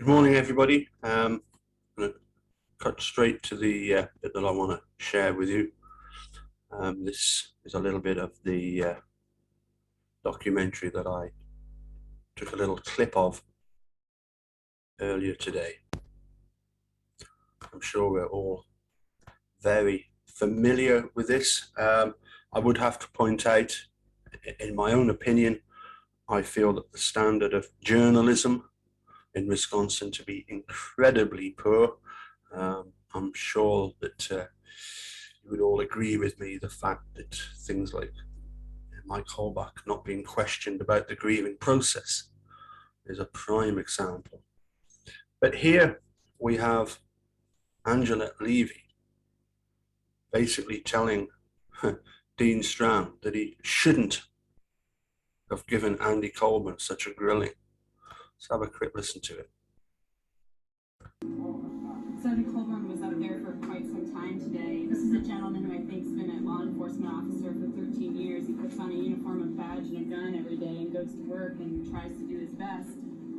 Good morning, everybody. I'm going to cut straight to the bit that I want to share with you. This is a little bit of the documentary that I took a little clip of earlier today. I'm sure we're all very familiar with this. I would have to point out, in my own opinion, I feel that the standard of journalism in Wisconsin to be incredibly poor. I'm sure that you would all agree with me, the fact that things like Mike Holbach not being questioned about the grieving process is a prime example. But here we have Angela Levy basically telling Dean Strachan that he shouldn't have given Andy Colburn such a grilling. Let's have a quick listen to it. Andy Colburn was out there for quite some time today. This is a gentleman who I think has been a law enforcement officer for 13 years. He puts on a uniform, a badge, and a gun every day and goes to work and tries to do his best.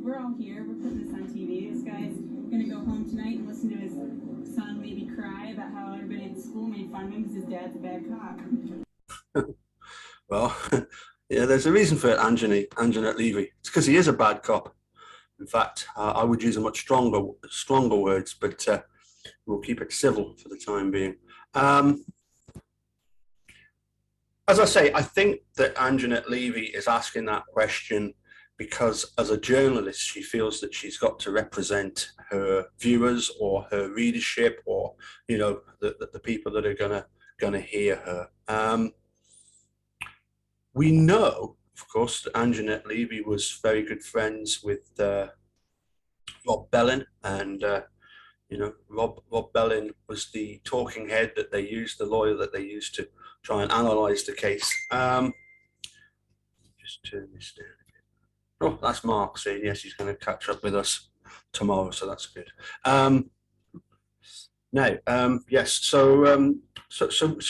We're all here. We're putting this on TV. This guy's going to go home tonight and listen to his son maybe cry about how everybody at school made fun of him because his dad's a bad cop. Well, yeah, there's a reason for it, Angela Levy. It's because he is a bad cop. In fact, I would use a much stronger words, but we'll keep it civil for the time being. As I say, I think that Angela Levy is asking that question because as a journalist, she feels that she's got to represent her viewers or her readership or, you know, the people that are gonna hear her. We know, of course, that Angela Levy was very good friends with Rob Bellin, and you know, Rob Bellin was the talking head that they used, the lawyer that they used to try and analyse the case. Just turn this down a bit. Oh, that's Mark saying yes, he's going to catch up with us tomorrow, so that's good. Yes, so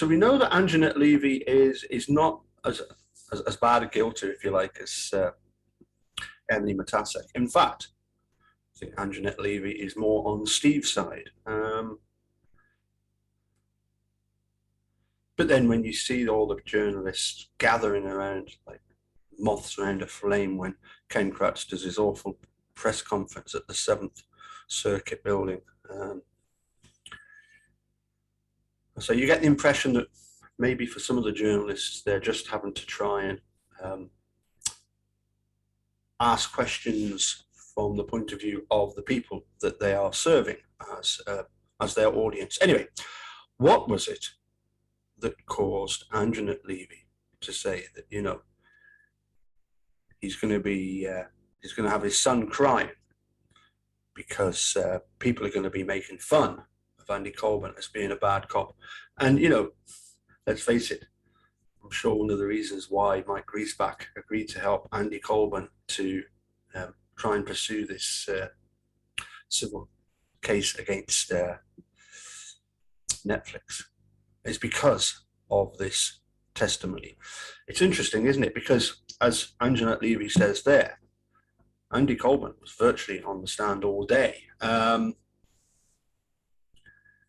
we know that Angela Levy is not as bad a guilty, if you like, as Emily Matasek. In fact, I think Angela Levy is more on Steve's side. But then when you see all the journalists gathering around like moths around a flame when Ken Kratz does his awful press conference at the 7th Circuit building, so you get the impression that maybe for some of the journalists, they're just having to try and ask questions from the point of view of the people that they are serving as their audience. Anyway, what was it that caused Angela Levy to say that, you know, he's going to have his son crying because people are going to be making fun of Andy Colburn as being a bad cop? And, you know, let's face it, I'm sure one of the reasons why Mike Griesbach agreed to help Andy Colburn to try and pursue this civil case against Netflix is because of this testimony. It's interesting, isn't it? Because as Angela Levy says there, Andy Colburn was virtually on the stand all day.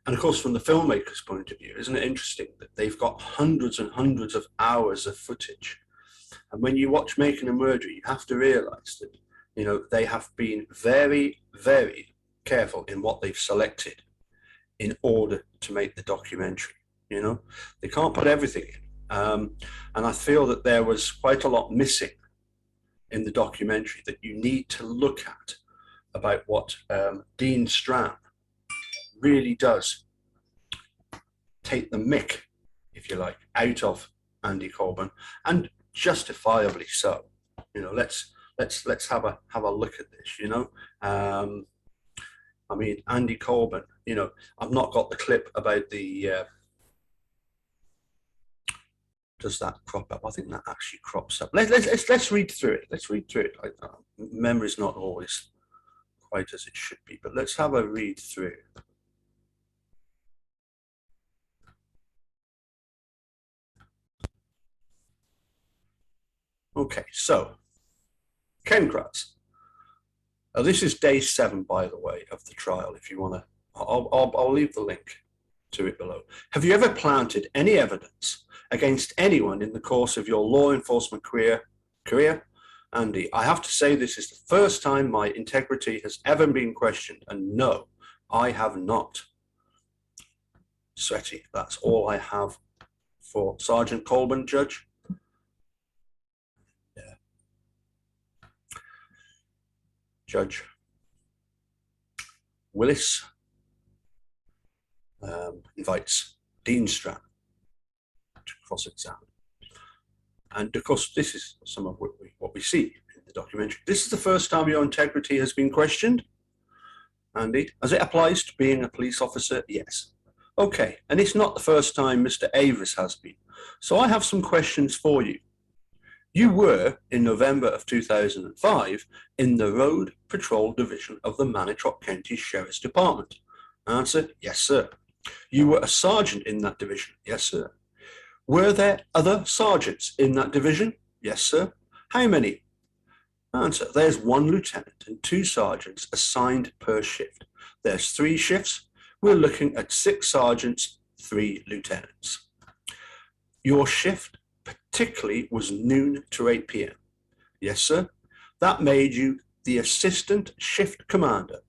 And of course, from the filmmaker's point of view, isn't it interesting that they've got hundreds and hundreds of hours of footage? And when you watch Making a Murderer, you have to realize that, you know, they have been very, very careful in what they've selected in order to make the documentary. You know, they can't put everything in. And I feel that there was quite a lot missing in the documentary that you need to look at about what Dean Strachan really does take the mick, if you like, out of Andy Colburn, and justifiably so. You know, let's have a look at this. You know, I mean, Andy Colburn. You know, I've not got the clip about the. Does that crop up? I think that actually crops up. Let's read through it. Let's read through it. Memory's not always quite as it should be, but let's have a read through. Okay, so Ken Kratz. This is day 7, by the way, of the trial. If you want to, I'll leave the link to it below. Have you ever planted any evidence against anyone in the course of your law enforcement career? Andy, I have to say this is the first time my integrity has ever been questioned, and no, I have not. Sweaty, that's all I have for Sergeant Colburn, Judge. Yeah. Judge Willis invites Dean Strand to cross-examine. And of course, this is some of what we see in the documentary. This is the first time your integrity has been questioned, Andy, as it applies to being a police officer. Yes. Okay, and it's not the first time Mr. Avis has been. So I have some questions for you. You were, in November of 2005, in the Road Patrol Division of the Manitowoc County Sheriff's Department. Answer, yes, sir. You were a sergeant in that division. Yes, sir. Were there other sergeants in that division? Yes, sir. How many? Answer, there's 1 lieutenant and 2 sergeants assigned per shift. There's 3 shifts. We're looking at 6 sergeants, 3 lieutenants. Your shift particularly was noon to 8 p.m. Yes, sir. That made you the assistant shift commander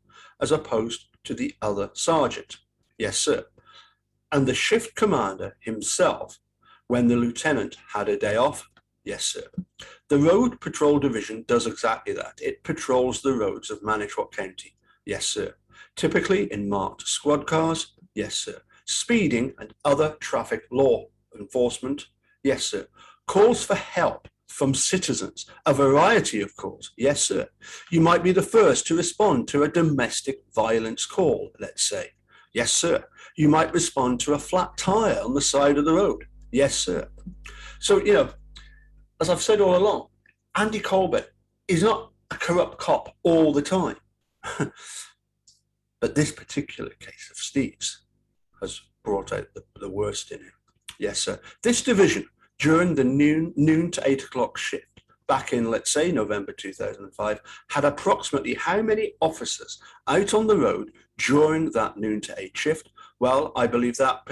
as opposed to the other sergeant. Yes, sir. And the shift commander himself, when the lieutenant had a day off? Yes, sir. The Road Patrol Division does exactly that. It patrols the roads of Manitowoc County. Yes, sir. Typically in marked squad cars. Yes, sir. Speeding and other traffic law enforcement. Yes, sir. Calls for help from citizens, a variety of calls. Yes, sir. You might be the first to respond to a domestic violence call, let's say. Yes, sir. You might respond to a flat tire on the side of the road. Yes, sir. So, you know, as I've said all along, Andy Colburn is not a corrupt cop all the time. But this particular case of Steve's has brought out the worst in him. Yes, sir. This division, during the noon to 8 o'clock shift, back in, let's say, November 2005, had approximately how many officers out on the road during that noon to 8 shift? Well, I believe that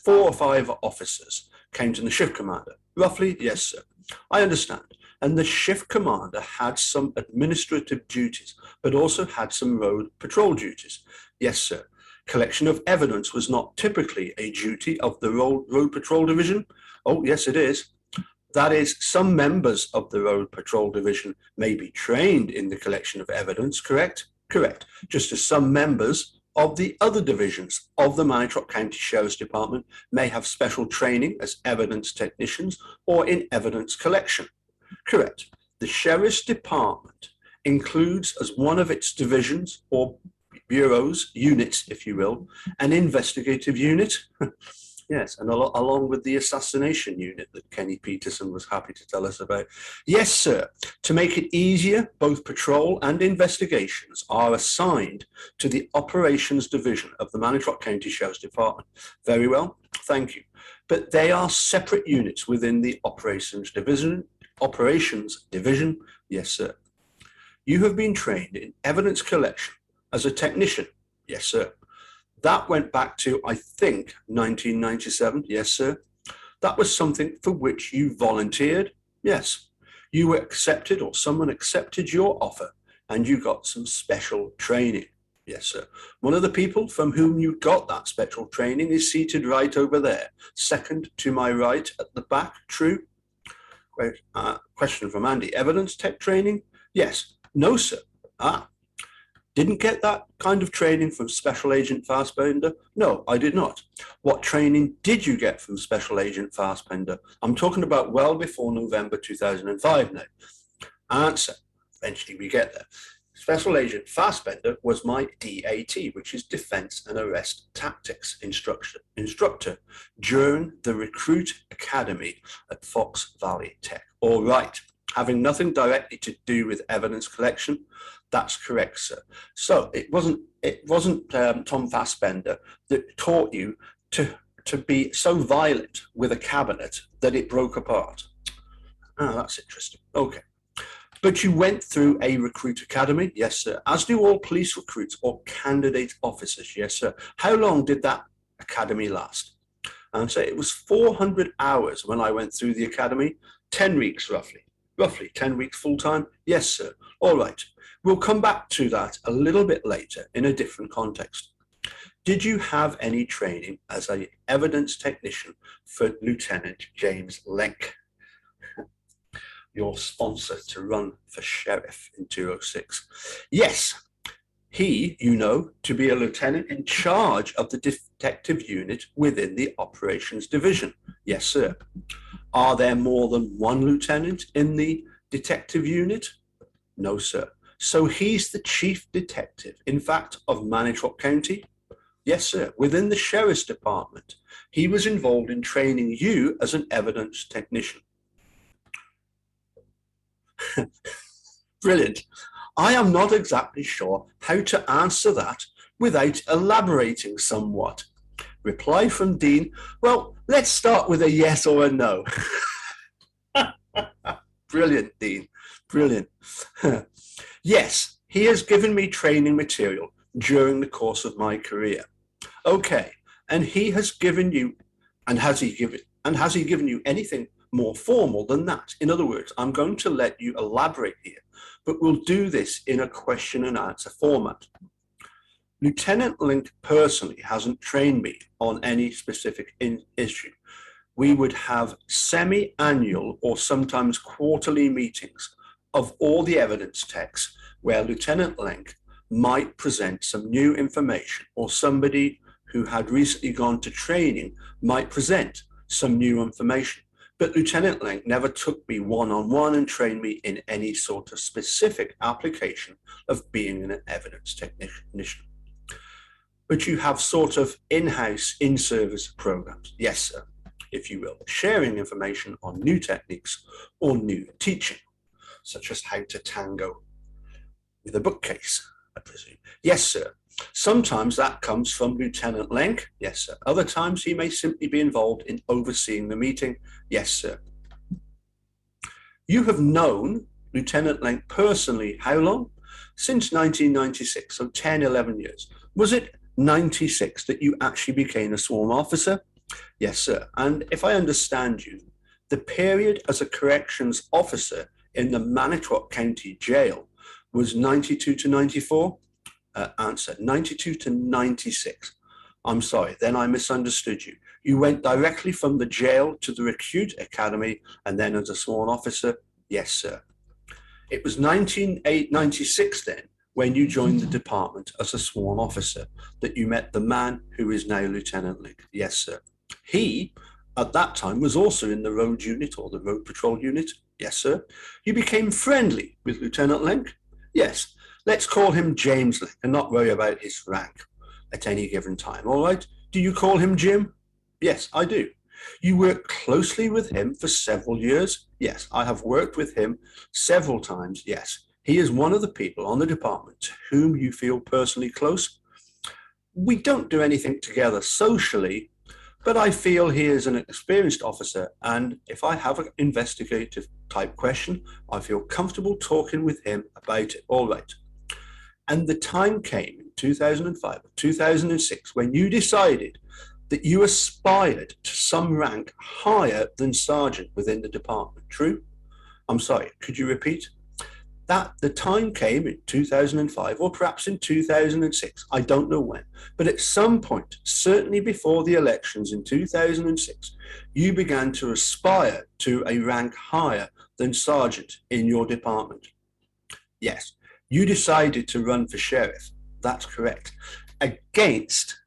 4 or 5 officers came to the shift commander. Roughly, yes, sir. I understand. And the shift commander had some administrative duties, but also had some road patrol duties. Yes, sir. Collection of evidence was not typically a duty of the road patrol division. Oh, yes, it is. That is, some members of the Road Patrol Division may be trained in the collection of evidence, correct? Correct. Just as some members of the other divisions of the Manitowoc County Sheriff's Department may have special training as evidence technicians or in evidence collection. Correct. The Sheriff's Department includes as one of its divisions or bureaus, units, if you will, an investigative unit. Yes, and along with the assassination unit that Kenny Peterson was happy to tell us about. Yes, sir. To make it easier, both patrol and investigations are assigned to the Operations Division of the Manitowoc County Sheriff's Department. Very well, thank you. But they are separate units within the Operations Division. Yes, sir. You have been trained in evidence collection as a technician. Yes, sir. That went back to, I think, 1997. Yes, sir. That was something for which you volunteered. Yes. You were accepted, or someone accepted your offer, and you got some special training. Yes, sir. One of the people from whom you got that special training is seated right over there. Second to my right at the back. True? Question from Andy. Evidence tech training? Yes. No, sir. Didn't get that kind of training from Special Agent Fassbender? No, I did not. What training did you get from Special Agent Fassbender? I'm talking about well before November 2005 now. Answer. Eventually we get there. Special Agent Fassbender was my DAT, which is Defense and Arrest Tactics instructor during the Recruit Academy at Fox Valley Tech. All right. Having nothing directly to do with evidence collection. That's correct, sir. So it wasn't Tom Fassbender that taught you to be so violent with a cabinet that it broke apart. That's interesting. Okay. But you went through a recruit academy? Yes, sir. As do all police recruits or candidate officers? Yes, sir. How long did that academy last? Answer, it was 400 hours when I went through the academy, 10 weeks roughly. Roughly 10 weeks full time? Yes, sir. All right. We'll come back to that a little bit later in a different context. Did you have any training as an evidence technician for Lieutenant James Lenk, your sponsor to run for sheriff in 2006? Yes, he, you know, to be a lieutenant in charge of the detective unit within the operations division. Yes, sir. Are there more than one lieutenant in the detective unit? No, sir. So he's the chief detective, in fact, of Manitowoc County? Yes, sir. Within the sheriff's department, he was involved in training you as an evidence technician. Brilliant. I am not exactly sure how to answer that without elaborating somewhat. Reply from Dean, well, let's start with a yes or a no. Brilliant, Dean. Brilliant. Yes, he has given me training material during the course of my career. Okay, and he has given you, and has he given you anything more formal than that? In other words, I'm going to let you elaborate here, but we'll do this in a question and answer format. Lieutenant Link personally hasn't trained me on any specific issue. We would have semi-annual or sometimes quarterly meetings of all the evidence techs where Lieutenant Link might present some new information, or somebody who had recently gone to training might present some new information. But Lieutenant Link never took me one-on-one and trained me in any sort of specific application of being an evidence technician. But you have sort of in-house, in-service programs, yes, sir, if you will, sharing information on new techniques or new teaching, such as how to tango with a bookcase, I presume. Yes, sir. Sometimes that comes from Lieutenant Lenk. Yes, sir. Other times he may simply be involved in overseeing the meeting. Yes, sir. You have known Lieutenant Lenk personally how long? Since 1996, so 10, 11 years. Was it 96 that you actually became a sworn officer? Yes, sir. And if I understand you, the period as a corrections officer in the Manitowoc County Jail was 92 to 94? Answer, 92 to 96. I'm sorry, then I misunderstood you. You went directly from the jail to the recruit academy and then as a sworn officer? Yes, sir. It was 1996 then when you joined the department as a sworn officer that you met the man who is now Lieutenant Link? Yes, sir. He, at that time, was also in the road unit or the road patrol unit? Yes, sir. You became friendly with Lieutenant Link? Yes. Let's call him James Link and not worry about his rank at any given time, all right? Do you call him Jim? Yes, I do. You work closely with him for several years? Yes, I have worked with him several times, yes. He is one of the people on the department to whom you feel personally close. We don't do anything together socially, but I feel he is an experienced officer, and if I have an investigative type question, I feel comfortable talking with him about it, all right. And the time came in 2005 or 2006 when you decided that you aspired to some rank higher than sergeant within the department. True? I'm sorry, could you repeat? That the time came in 2005 or perhaps in 2006, I don't know when, but at some point, certainly before the elections in 2006, you began to aspire to a rank higher than sergeant in your department. Yes. You decided to run for sheriff, that's correct, against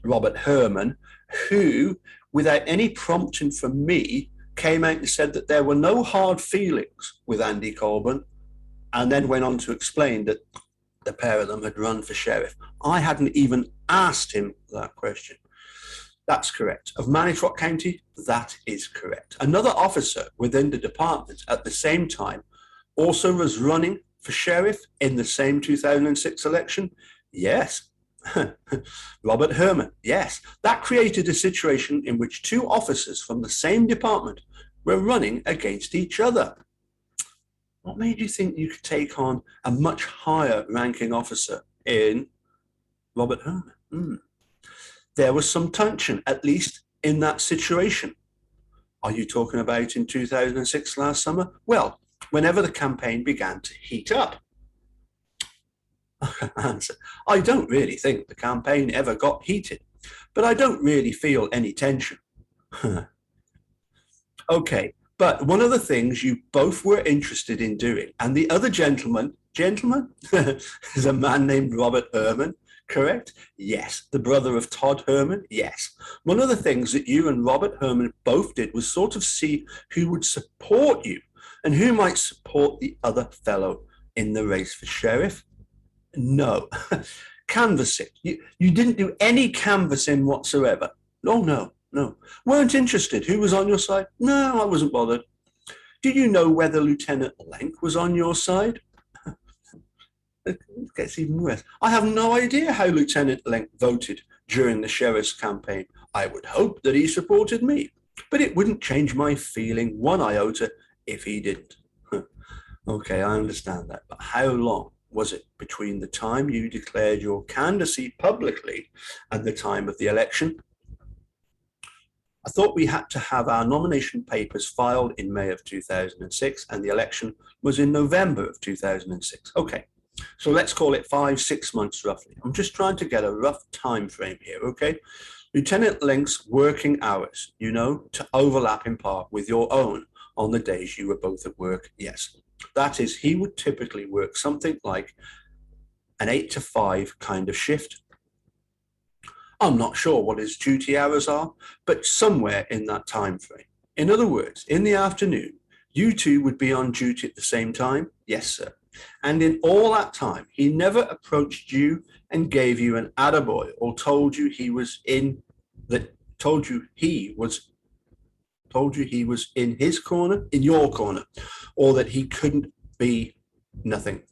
Robert Herman, who, without any prompting from me, came out and said that there were no hard feelings with Andy Colburn, and then went on to explain that the pair of them had run for sheriff. I hadn't even asked him that question. That's correct. Of Manitowoc County, that is correct. Another officer within the department at the same time also was running for sheriff in the same 2006 election? Yes. Robert Herman, yes. That created a situation in which two officers from the same department were running against each other. What made you think you could take on a much higher ranking officer in Robert Herman? There was some tension, at least in that situation. Are you talking about in 2006 last summer? Well, whenever the campaign began to heat up. Answer: I don't really think the campaign ever got heated, but I don't really feel any tension. Okay, but one of the things you both were interested in doing, and the other gentleman, is a man named Robert Herman, correct? Yes. The brother of Todd Herman? Yes. One of the things that you and Robert Herman both did was sort of see who would support you and who might support the other fellow in the race for sheriff. No. Canvassing. You didn't do any canvassing whatsoever. Oh, no. Weren't interested. Who was on your side? No, I wasn't bothered. Did you know whether Lieutenant Lenk was on your side? It gets even worse. I have no idea how Lieutenant Lenk voted during the sheriff's campaign. I would hope that he supported me, but it wouldn't change my feeling one iota if he didn't. Okay, I understand that, but how long was it between the time you declared your candidacy publicly and the time of the election? I thought we had to have our nomination papers filed in May of 2006, and the election was in November of 2006. Okay, so let's call it 5-6 months roughly. I'm just trying to get a rough time frame here, okay? Lieutenant Lenk's working hours, to overlap in part with your own on the days you were both at work, yes. That is, he would typically work something like an 8 to 5 kind of shift. I'm not sure what his duty hours are, but somewhere in that time frame. In other words, in the afternoon, you two would be on duty at the same time? Yes, sir. And in all that time, he never approached you and gave you an attaboy or told you he was in his corner, in your corner, or that he couldn't be nothing.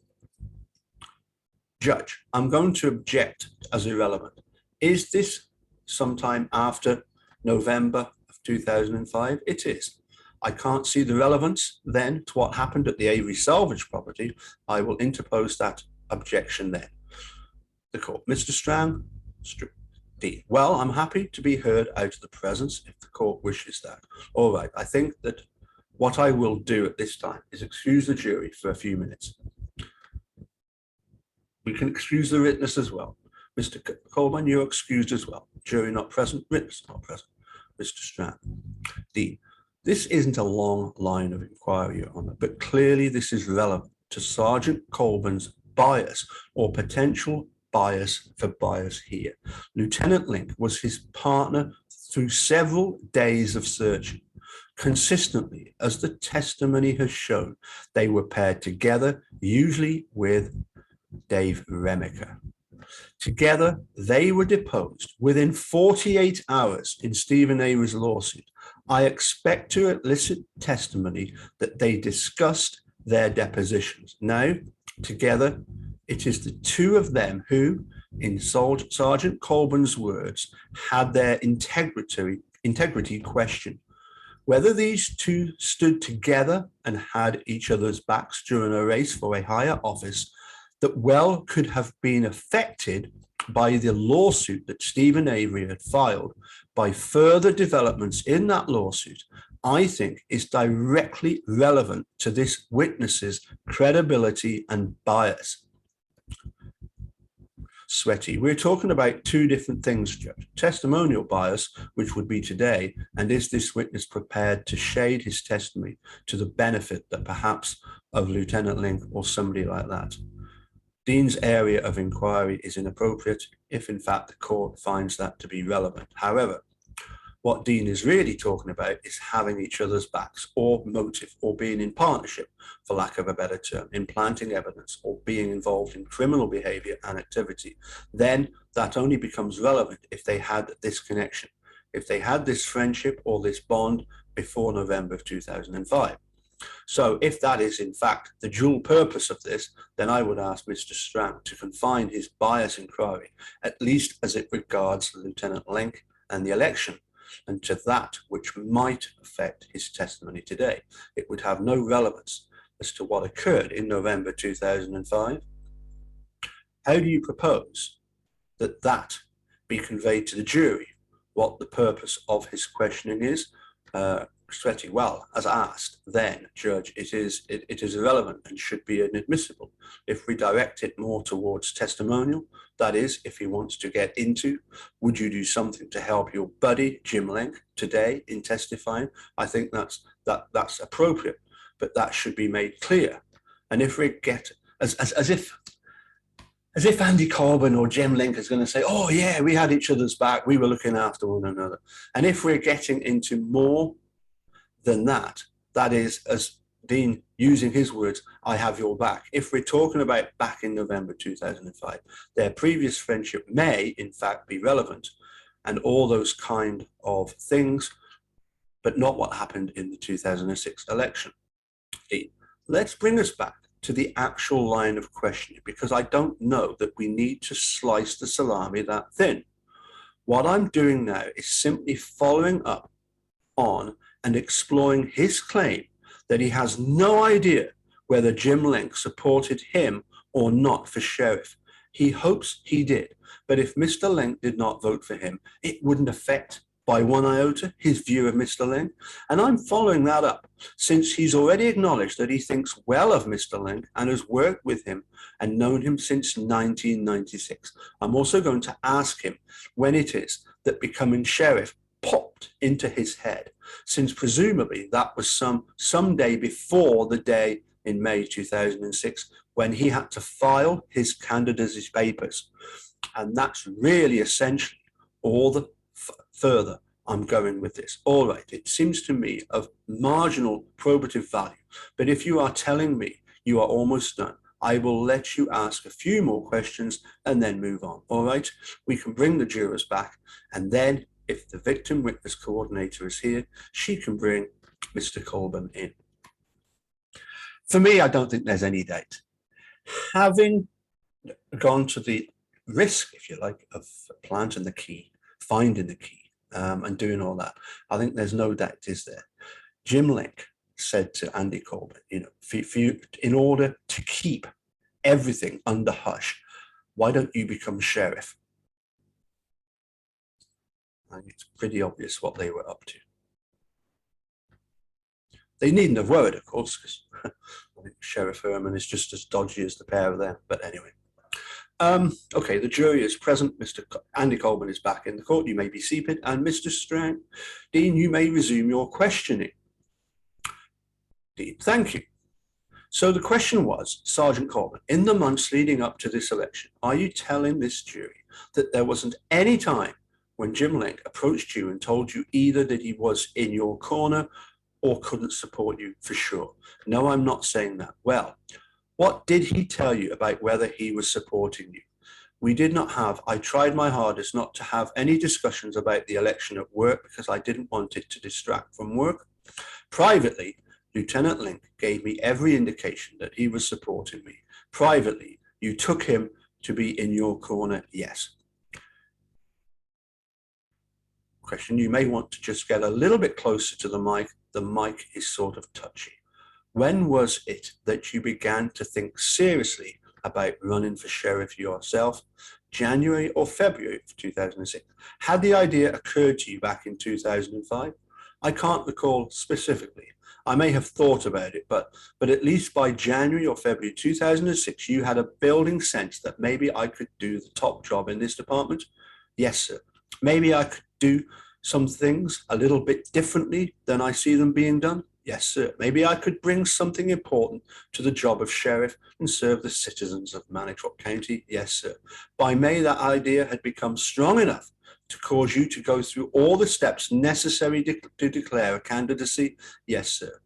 Judge, I'm going to object as irrelevant. Is this sometime after November of 2005? It is. I can't see the relevance then to what happened at the Avery salvage property. I will interpose that objection then. The court. Mr. Strang, D. Well, I'm happy to be heard out of the presence if the court wishes that. All right, I think that what I will do at this time is excuse the jury for a few minutes. We can excuse the witness as well. Mr. Colburn, you're excused as well. Jury not present, witness not present. Mr. Strang. D. This isn't a long line of inquiry, Your Honour, but clearly this is relevant to Sergeant Colburn's bias or potential bias for bias here. Lieutenant Lenk was his partner through several days of searching. Consistently, as the testimony has shown, they were paired together, usually with Dave Remiker. Together, they were deposed within 48 hours in Stephen Avery's lawsuit. I expect to elicit testimony that they discussed their depositions. Now, together, it is the two of them who, in Sergeant Colburn's words, had their integrity questioned. Whether these two stood together and had each other's backs during a race for a higher office that well could have been affected by the lawsuit that Stephen Avery had filed, by further developments in that lawsuit, I think is directly relevant to this witness's credibility and bias. Sweaty, we're talking about two different things, Judge. Testimonial bias, which would be today, and is this witness prepared to shade his testimony to the benefit that perhaps of Lieutenant Lenk or somebody like that? Dean's area of inquiry is inappropriate if in fact the court finds that to be relevant. However, what Dean is really talking about is having each other's backs or motive or being in partnership, for lack of a better term, in planting evidence or being involved in criminal behavior and activity. Then that only becomes relevant if they had this connection, if they had this friendship or this bond before November of 2005. So if that is in fact the dual purpose of this, then I would ask Mr. Strang to confine his bias inquiry, at least as it regards Lieutenant Lenk and the election, and to that which might affect his testimony today. It would have no relevance as to what occurred in November 2005? How do you propose that that be conveyed to the jury, what the purpose of his questioning is? Stretti, well, as asked, then, Judge, it is irrelevant and should be inadmissible. If we direct it more towards testimonial, that is, if he wants to get into, would you do something to help your buddy, Jim Link, today in testifying? I think that's appropriate, but that should be made clear. And if we get, as if Andy Colburn or Jim Link is going to say, oh yeah, we had each other's back, we were looking after one another. And if we're getting into more than that, that is, as Dean using his words, I have your back. If we're talking about back in November 2005, their previous friendship may in fact be relevant and all those kind of things, but not what happened in the 2006 election. Dean, let's bring us back to the actual line of questioning, because I don't know that we need to slice the salami that thin. What I'm doing now is simply following up on and exploring his claim that he has no idea whether Jim Link supported him or not for sheriff. He hopes he did, but if Mr. Link did not vote for him, it wouldn't affect by one iota his view of Mr. Link. And I'm following that up since he's already acknowledged that he thinks well of Mr. Link and has worked with him and known him since 1996. I'm also going to ask him when it is that becoming sheriff popped into his head, since presumably that was some day before the day in May 2006 when he had to file his candidacy papers. And that's really essentially all the further I'm going with this. All right, it seems to me of marginal probative value, but if you are telling me you are almost done, I will let you ask a few more questions and then move on. All right, we can bring the jurors back, and then if the victim witness coordinator is here, she can bring Mr. Colburn in. For me, I don't think there's any doubt. Having gone to the risk, if you like, of planting the key, finding the key, and doing all that, I think there's no doubt, is there? Jim Link said to Andy Colburn, you know, for you, in order to keep everything under hush, why don't you become sheriff? And it's pretty obvious what they were up to. They needn't have worried, of course, because I think Sheriff Herman is just as dodgy as the pair of them. But anyway. Okay, the jury is present. Mr. Andy Colburn is back in the court. You may be seated. And Mr. Strang, Dean, you may resume your questioning. Dean, thank you. So the question was, Sergeant Colburn, in the months leading up to this election, are you telling this jury that there wasn't any time when Jim Link approached you and told you either that he was in your corner or couldn't support you for sure? No, I'm not saying that. Well, what did he tell you about whether he was supporting you? We did not have, I tried my hardest not to have any discussions about the election at work because I didn't want it to distract from work. Privately, Lieutenant Link gave me every indication that he was supporting me. Privately, you took him to be in your corner, yes. Question, you may want to just get a little bit closer to the mic. The mic is sort of touchy. When was it that you began to think seriously about running for sheriff yourself? January or February of 2006? Had the idea occurred to you back in 2005? I can't recall specifically. I may have thought about it, but at least by January or February 2006, you had a building sense that maybe I could do the top job in this department? Yes, sir. Maybe I could do some things a little bit differently than I see them being done? Yes, sir. Maybe I could bring something important to the job of sheriff and serve the citizens of Manitowoc County? Yes, sir. By May, that idea had become strong enough to cause you to go through all the steps necessary to declare a candidacy? Yes, sir.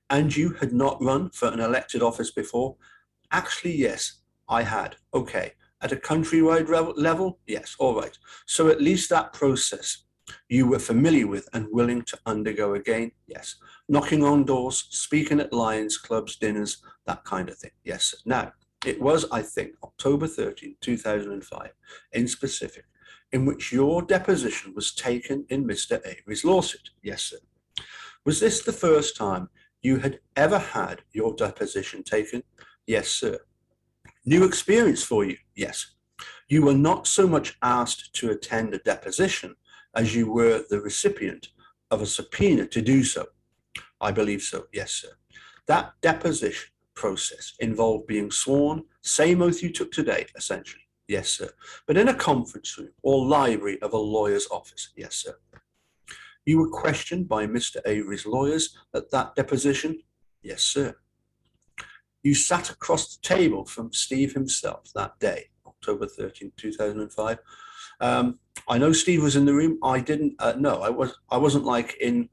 And you had not run for an elected office before? Actually, yes, I had. Okay. At a countrywide level? Yes, all right. So at least that process you were familiar with and willing to undergo again? Yes. Knocking on doors, speaking at Lions clubs, dinners, that kind of thing? Yes, sir. Now, it was, I think, October 13, 2005, in specific, in which your deposition was taken in Mr. Avery's lawsuit? Yes, sir. Was this the first time you had ever had your deposition taken? Yes, sir. New experience for you? Yes. You were not so much asked to attend a deposition as you were the recipient of a subpoena to do so. I believe so. Yes, sir. That deposition process involved being sworn, same oath you took today, essentially. Yes, sir. But in a conference room or library of a lawyer's office. Yes, sir. You were questioned by Mr. Avery's lawyers at that deposition? Yes, sir. You sat across the table from Steve himself that day, October 13, 2005. I know Steve was in the room. I didn't, no, I wasn't like in,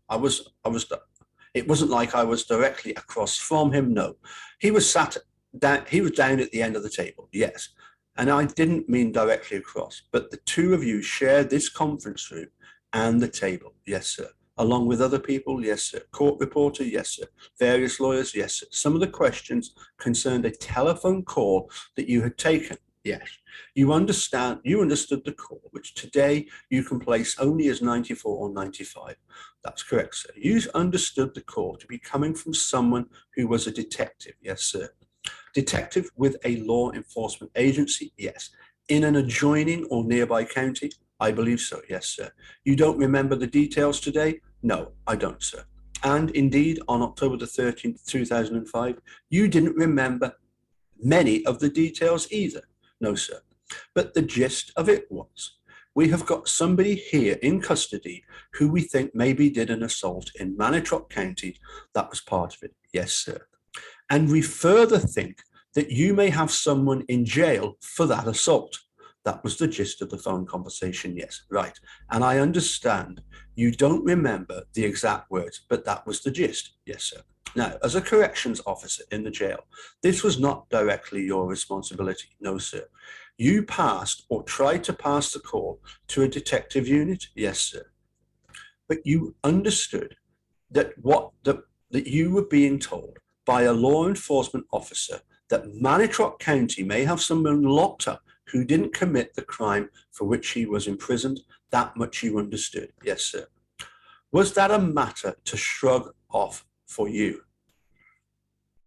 it wasn't like I was directly across from him. No, he was sat down, he was down at the end of the table. Yes. And I didn't mean directly across, but the two of you shared this conference room and the table. Yes, sir. Along with other people. Yes, sir. Court reporter. Yes, sir. Various lawyers. Yes, sir. Some of the questions concerned a telephone call that you had taken. Yes. You understood the call, which today you can place only as 94 or 95. That's correct, sir. You understood the call to be coming from someone who was a detective. Yes, sir. Detective with a law enforcement agency. Yes. In an adjoining or nearby county. I believe so. Yes, sir. You don't remember the details today? No, I don't, sir. And indeed, on October the 13th, 2005, you didn't remember many of the details either. No, sir. But the gist of it was, we have got somebody here in custody who we think maybe did an assault in Manitowoc County. That was part of it. Yes, sir. And we further think that you may have someone in jail for that assault. That was the gist of the phone conversation. Yes, right. And I understand you don't remember the exact words, but that was the gist. Yes, sir. Now, as a corrections officer in the jail, this was not directly your responsibility. No, sir. You passed or tried to pass the call to a detective unit. Yes, sir. But you understood that that you were being told by a law enforcement officer that Manitowoc County may have someone locked up who didn't commit the crime for which he was imprisoned. That much you understood. Yes, sir. Was that a matter to shrug off for you?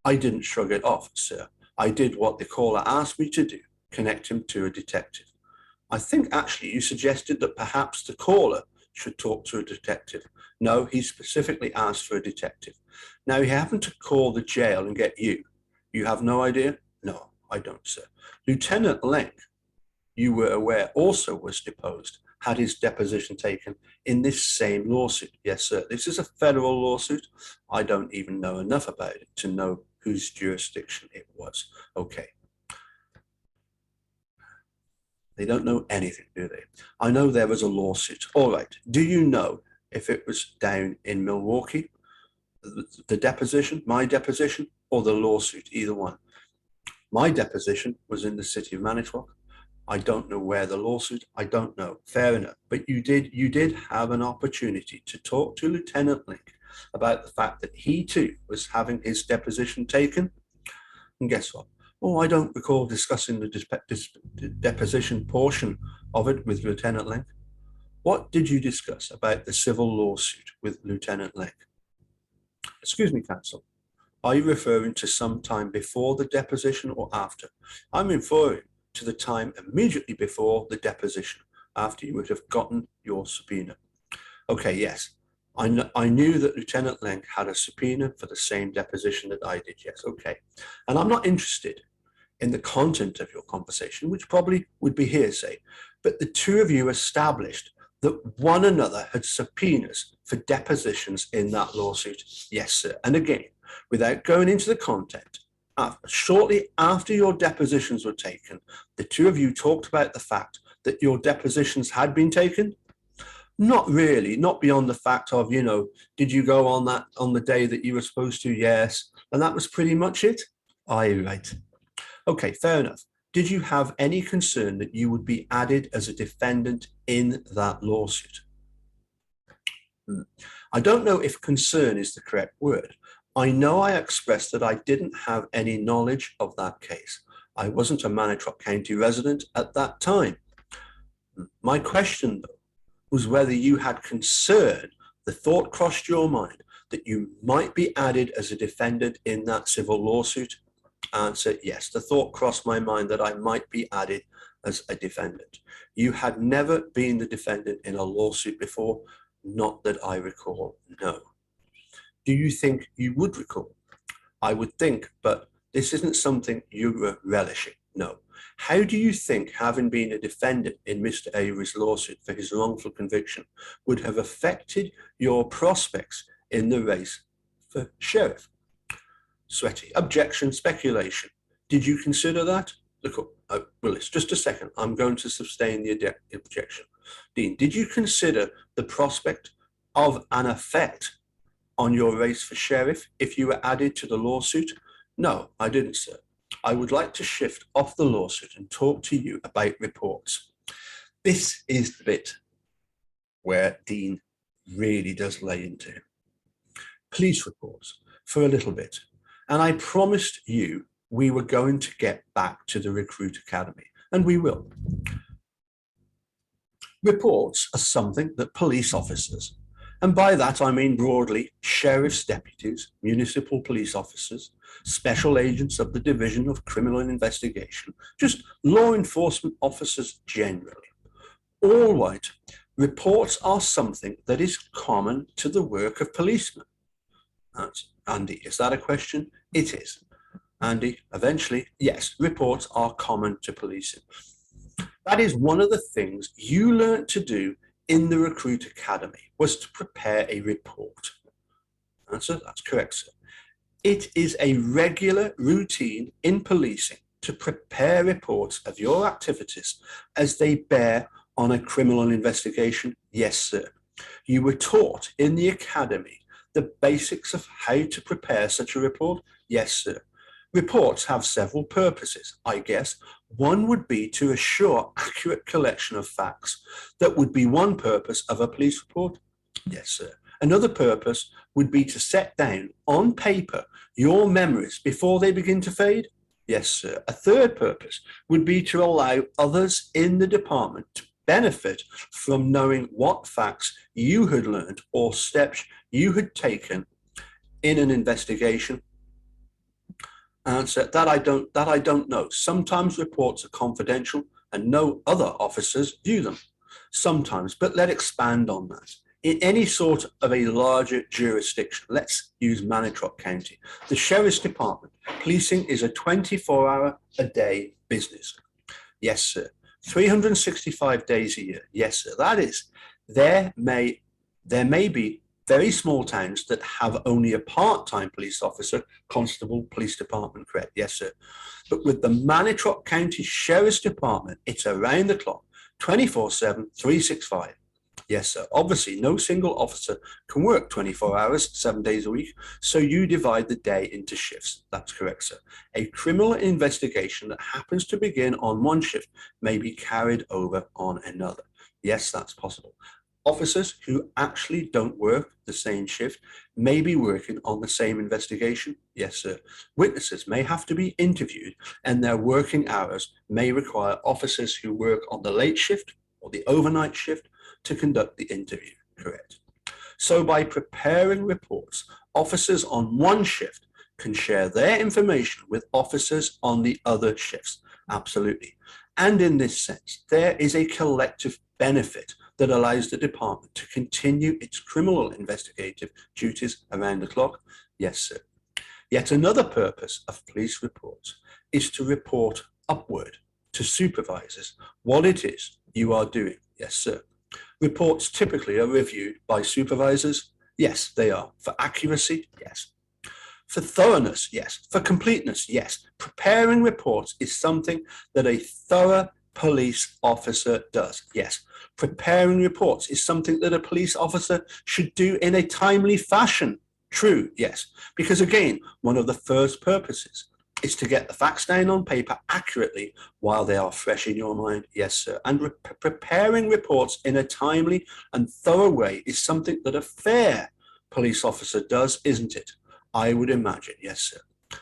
I didn't shrug it off, sir. I did what the caller asked me to do, connect him to a detective. I think actually you suggested that perhaps the caller should talk to a detective. No, he specifically asked for a detective. Now, he happened to call the jail and get you. You have no idea? No, I don't, sir. Lieutenant Lenk, you were aware, also was deposed, had his deposition taken in this same lawsuit. Yes, sir. This is a federal lawsuit. I don't even know enough about it to know whose jurisdiction it was. Okay. They don't know anything, do they? I know there was a lawsuit. All right. Do you know if it was down in Milwaukee, the deposition, my deposition, or the lawsuit, either one? My deposition was in the city of Manitowoc. I don't know where the lawsuit, I don't know. Fair enough. But you did have an opportunity to talk to Lieutenant Link about the fact that he too was having his deposition taken. And guess what? Oh, I don't recall discussing the deposition portion of it with Lieutenant Link. What did you discuss about the civil lawsuit with Lieutenant Link? Excuse me, counsel. Are you referring to some time before the deposition or after? I'm referring to the time immediately before the deposition, after you would have gotten your subpoena. Okay, yes. I knew that Lieutenant Lenk had a subpoena for the same deposition that I did. Yes, okay. And I'm not interested in the content of your conversation, which probably would be hearsay, but the two of you established that one another had subpoenas for depositions in that lawsuit. Yes, sir. And again, without going into the content, shortly after your depositions were taken, the two of you talked about the fact that your depositions had been taken. Not really, not beyond the fact of, you know, did you go on the day that you were supposed to? Yes. And that was pretty much it. Aye, right. Okay, fair enough. Did you have any concern that you would be added as a defendant in that lawsuit? I don't know if concern is the correct word. I know I expressed that I didn't have any knowledge of that case. I wasn't a Manitowoc County resident at that time. My question, though, was whether you had concern, the thought crossed your mind, that you might be added as a defendant in that civil lawsuit? Answer, yes. The thought crossed my mind that I might be added as a defendant. You had never been the defendant in a lawsuit before? Not that I recall, no. Do you think you would recall? I would think, but this isn't something you were relishing, no. How do you think having been a defendant in Mr. Avery's lawsuit for his wrongful conviction would have affected your prospects in the race for sheriff? Sweaty, objection, speculation. Did you consider that? Look, Willis, just a second. I'm going to sustain the objection. Dean, did you consider the prospect of an effect on your race for sheriff if you were added to the lawsuit? No, I didn't, sir. I would like to shift off the lawsuit and talk to you about reports. This is the bit where Dean really does lay into him. Police reports for a little bit. And I promised you we were going to get back to the Recruit Academy, and we will. Reports are something that police officers, and by that I mean broadly sheriff's deputies, municipal police officers, special agents of the Division of Criminal Investigation, just law enforcement officers generally. All right, reports are something that is common to the work of policemen. Andy, is that a question? It is. Andy, eventually, yes, reports are common to policing. That is one of the things you learned to do in the Recruit Academy, was to prepare a report. Answer, that's correct, sir. It is a regular routine in policing to prepare reports of your activities as they bear on a criminal investigation. Yes, sir. You were taught in the academy the basics of how to prepare such a report. Yes, sir. Reports have several purposes, I guess. One would be to assure accurate collection of facts. That would be one purpose of a police report. Yes, sir. Another purpose would be to set down on paper your memories before they begin to fade. Yes, sir. A third purpose would be to allow others in the department to benefit from knowing what facts you had learned or steps you had taken in an investigation. Answer, that I don't know. Sometimes reports are confidential and no other officers view them. Sometimes, but let's expand on that. In any sort of a larger jurisdiction, let's use Manitowoc County, the Sheriff's Department, policing is a 24-hour-a-day business. Yes, sir. 365 days a year. Yes, sir. That is, there may be very small towns that have only a part-time police officer, constable, police department, correct? Yes, sir. But with the Manitowoc County Sheriff's Department, it's around the clock, 24/7, 365. Yes, sir. Obviously, no single officer can work 24 hours, 7 days a week, so you divide the day into shifts. That's correct, sir. A criminal investigation that happens to begin on one shift may be carried over on another. Yes, that's possible. Officers who actually don't work the same shift may be working on the same investigation. Yes, sir. Witnesses may have to be interviewed, and their working hours may require officers who work on the late shift or the overnight shift to conduct the interview. Correct. So by preparing reports, officers on one shift can share their information with officers on the other shifts. Absolutely. And in this sense, there is a collective benefit that allows the department to continue its criminal investigative duties around the clock. Yes, sir. Yet another purpose of police reports is to report upward to supervisors what it is you are doing. Yes, sir. Reports typically are reviewed by supervisors. Yes, they are. For accuracy, yes. For thoroughness, yes. For completeness, yes. Preparing reports is something that a thorough police officer does. Yes. Preparing reports is something that a police officer should do in a timely fashion. True, yes. Because again, one of the first purposes is to get the facts down on paper accurately while they are fresh in your mind. Yes, sir. And preparing reports in a timely and thorough way is something that a fair police officer does, isn't it? I would imagine, yes, sir.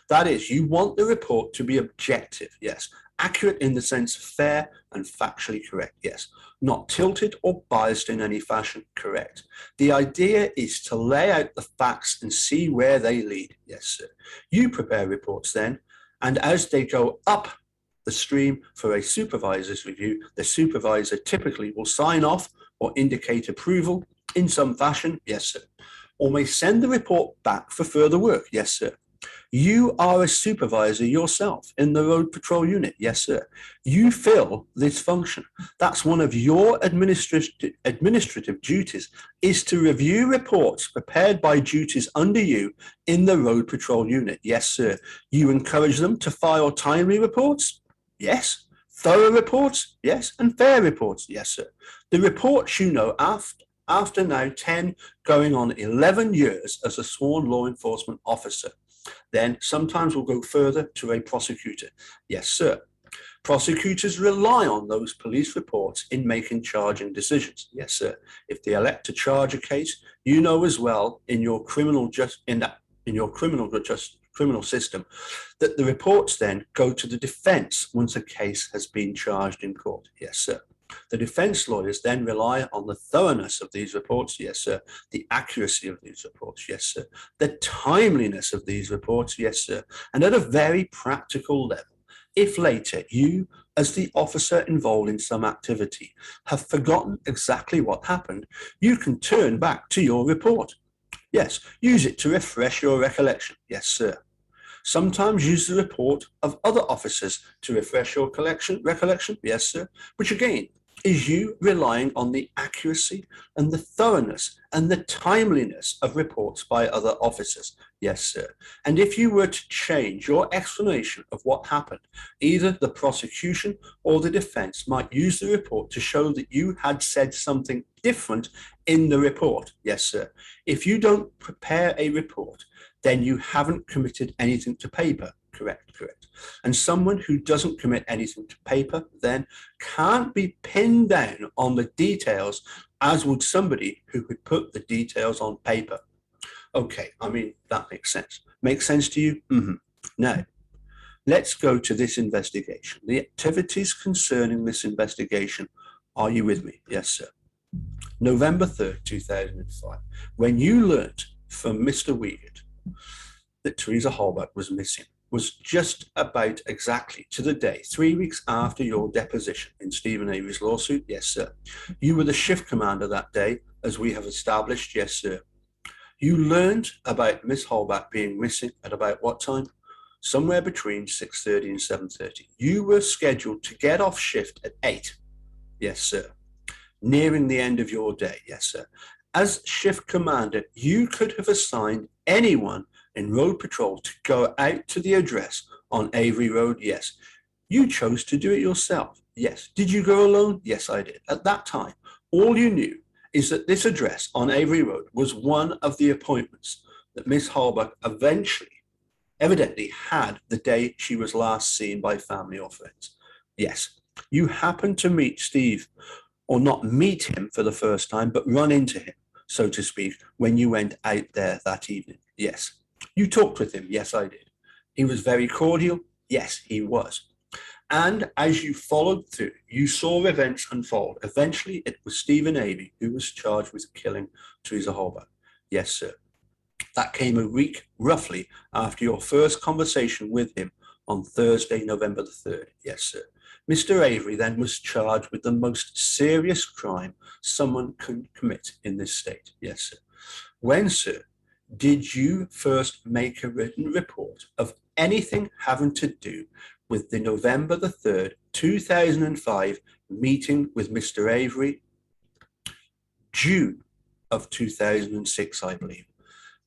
That is, you want the report to be objective, yes. Accurate in the sense fair and factually correct, yes. Not tilted or biased in any fashion, correct. The idea is to lay out the facts and see where they lead, yes, sir. You prepare reports then, and as they go up the stream for a supervisor's review, the supervisor typically will sign off or indicate approval in some fashion, yes, sir. Or may send the report back for further work, yes, sir. You are a supervisor yourself in the road patrol unit. Yes, sir. You fill this function. That's one of your administrative duties, is to review reports prepared by duties under you in the road patrol unit. Yes, sir. You encourage them to file timely reports. Yes. Thorough reports. Yes. And fair reports. Yes, sir. The reports, you know, after now 10 going on 11 years as a sworn law enforcement officer. Then sometimes we'll go further to a prosecutor. Yes, sir. Prosecutors rely on those police reports in making charging decisions. Yes, sir. If they elect to charge a case, you know as well in your criminal system that the reports then go to the defense once a case has been charged in court. Yes, sir. The defense lawyers then rely on the thoroughness of these reports, yes, sir. The accuracy of these reports, yes, sir. The timeliness of these reports, yes, sir. And at a very practical level, if later you, as the officer involved in some activity, have forgotten exactly what happened, you can turn back to your report. Yes, use it to refresh your recollection, yes, sir. Sometimes use the report of other officers to refresh your recollection, yes, sir, which again is you relying on the accuracy and the thoroughness and the timeliness of reports by other officers, yes, sir. And if you were to change your explanation of what happened, either the prosecution or the defense might use the report to show that you had said something different in the report, yes, sir. If you don't prepare a report, then you haven't committed anything to paper. Correct. And someone who doesn't commit anything to paper then can't be pinned down on the details as would somebody who could put the details on paper. Okay, I mean, that makes sense. Makes sense to you? Now, let's go to this investigation. The activities concerning this investigation, are you with me? Yes, sir. November 3rd, 2005, when you learnt from Mr. Wiegert that Teresa Holbert was missing, was just about exactly to the day, 3 weeks after your deposition in Stephen Avery's lawsuit. Yes, sir. You were the shift commander that day, as we have established. Yes, sir. You learned about Miss Holbert being missing at about what time? Somewhere between 6:30 and 7:30. You were scheduled to get off shift at 8. Yes, sir. Nearing the end of your day. Yes, sir. As shift commander, you could have assigned anyone in road patrol to go out to the address on Avery Road. Yes. You chose to do it yourself. Yes. Did you go alone? Yes, I did. At that time, all you knew is that this address on Avery Road was one of the appointments that Miss Holbert evidently had the day she was last seen by family or friends. Yes. You happened to meet Steve, or not meet him for the first time, but run into him, so to speak, when you went out there that evening. Yes. You talked with him. Yes, I did. He was very cordial. Yes, he was. And as you followed through, you saw events unfold. Eventually, it was Stephen Avery who was charged with killing Teresa Holbert. Yes, sir. That came a week, roughly, after your first conversation with him on Thursday, November the 3rd. Yes, sir. Mr. Avery then was charged with the most serious crime someone can commit in this state. Yes, sir. When, sir, did you first make a written report of anything having to do with the November the 3rd, 2005 meeting with Mr. Avery? June of 2006, I believe.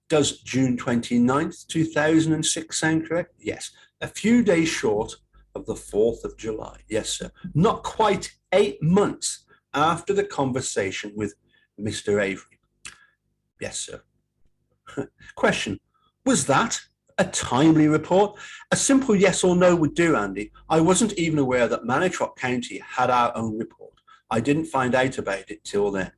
Does June 29th, 2006 sound correct? Yes. A few days short of the 4th of July. Yes, sir. Not quite 8 months after the conversation with Mr. Avery. Yes, sir. Question, was that a timely report? A simple yes or no would do, Andy. I wasn't even aware that Manitowoc County had our own report. I didn't find out about it till then.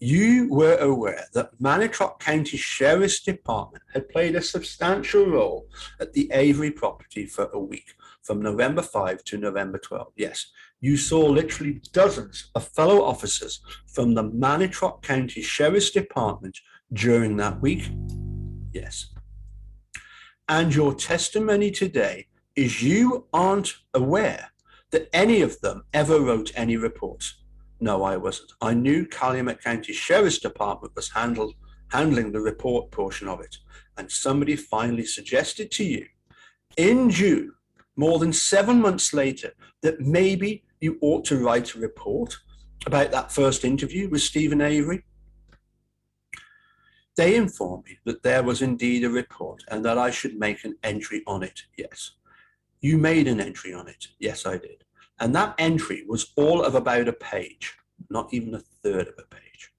You were aware that Manitowoc County Sheriff's Department had played a substantial role at the Avery property for a week, from November 5 to November 12. Yes, you saw literally dozens of fellow officers from the Manitowoc County Sheriff's Department during that week. Yes. And your testimony today is you aren't aware that any of them ever wrote any reports. No, I wasn't. I knew Calumet County Sheriff's Department was handling the report portion of it. And somebody finally suggested to you in June, more than 7 months later, that maybe you ought to write a report about that first interview with Stephen Avery. They informed me that there was indeed a report and that I should make an entry on it. Yes. You made an entry on it. Yes, I did. And that entry was all of about a page, not even a third of a page.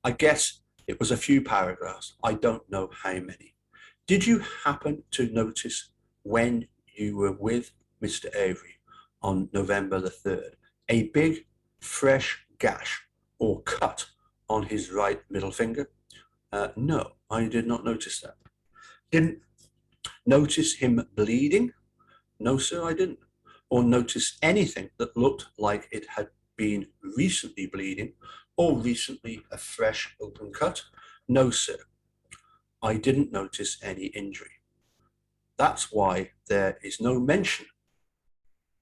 I guess it was a few paragraphs. I don't know how many. Did you happen to notice when you were with Mr. Avery on November the 3rd, a big fresh gash or cut on his right middle finger? No, I did not notice that. Didn't notice him bleeding? No, sir, I didn't. Or notice anything that looked like it had been recently bleeding or recently a fresh open cut? No, sir, I didn't notice any injury. That's why there is no mention